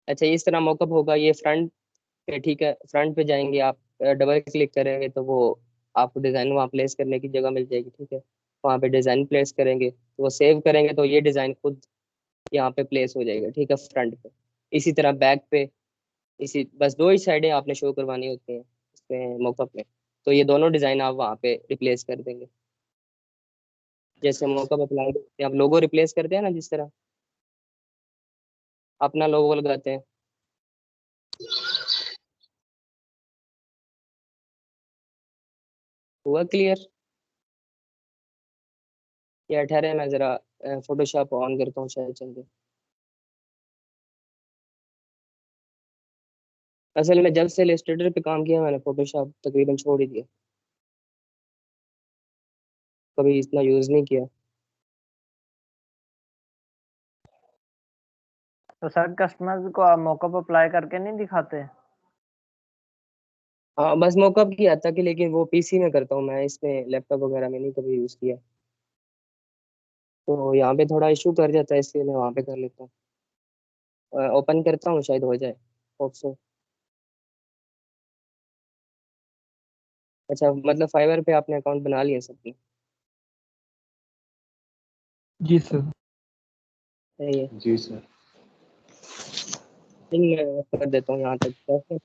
अच्छा, इस तरह मॉकअप होगा, ये फ्रंट पे, ठीक है, फ्रंट पे जाएंगे आप, डबल क्लिक करेंगे तो वो आपको डिज़ाइन वहाँ प्लेस करने की जगह मिल जाएगी, ठीक है। वहाँ पे डिज़ाइन प्लेस करेंगे तो वो सेव करेंगे तो ये डिज़ाइन खुद यहाँ पे प्लेस हो जाएगा, ठीक है, फ्रंट पे। इसी तरह बैक पे, इसी बस दो ही साइडें आपने शो करवानी होती हैं इसमें मॉकअप में, तो ये दोनों डिज़ाइन आप वहाँ पे रिप्लेस कर देंगे। जैसे मॉकअप अप्लाई करते हैं आप, लोगो रिप्लेस करते हैं ना, जिस तरह अपना लोगो लगाते हैं। हुआ क्लियर? या ठहरे मैं ज़रा फोटोशॉप ऑन करता हूँ, शायद चल जाए। असल में जब से इलस्ट्रेटर पे काम किया मैंने, फोटोशॉप तकरीबन छोड़ ही दिया, कभी इतना यूज़ नहीं किया। तो सर कस्टमर्स को आप मॉकअप अप्लाई करके नहीं दिखाते? हाँ, बस मॉकअप किया था कि, लेकिन वो पीसी में करता हूँ मैं, इसमें लैपटॉप वगैरह में नहीं कभी यूज़ किया, तो यहाँ पे थोड़ा इशू कर जाता है, इसलिए मैं वहाँ पे कर लेता हूँ। ओपन करता हूँ, शायद हो जाए, होप सो। अच्छा, मतलब फाइवर पे आपने अकाउंट बना लिया सबने? जी सर। सही है, जी सर। मैं कर देता हूँ यहाँ तक।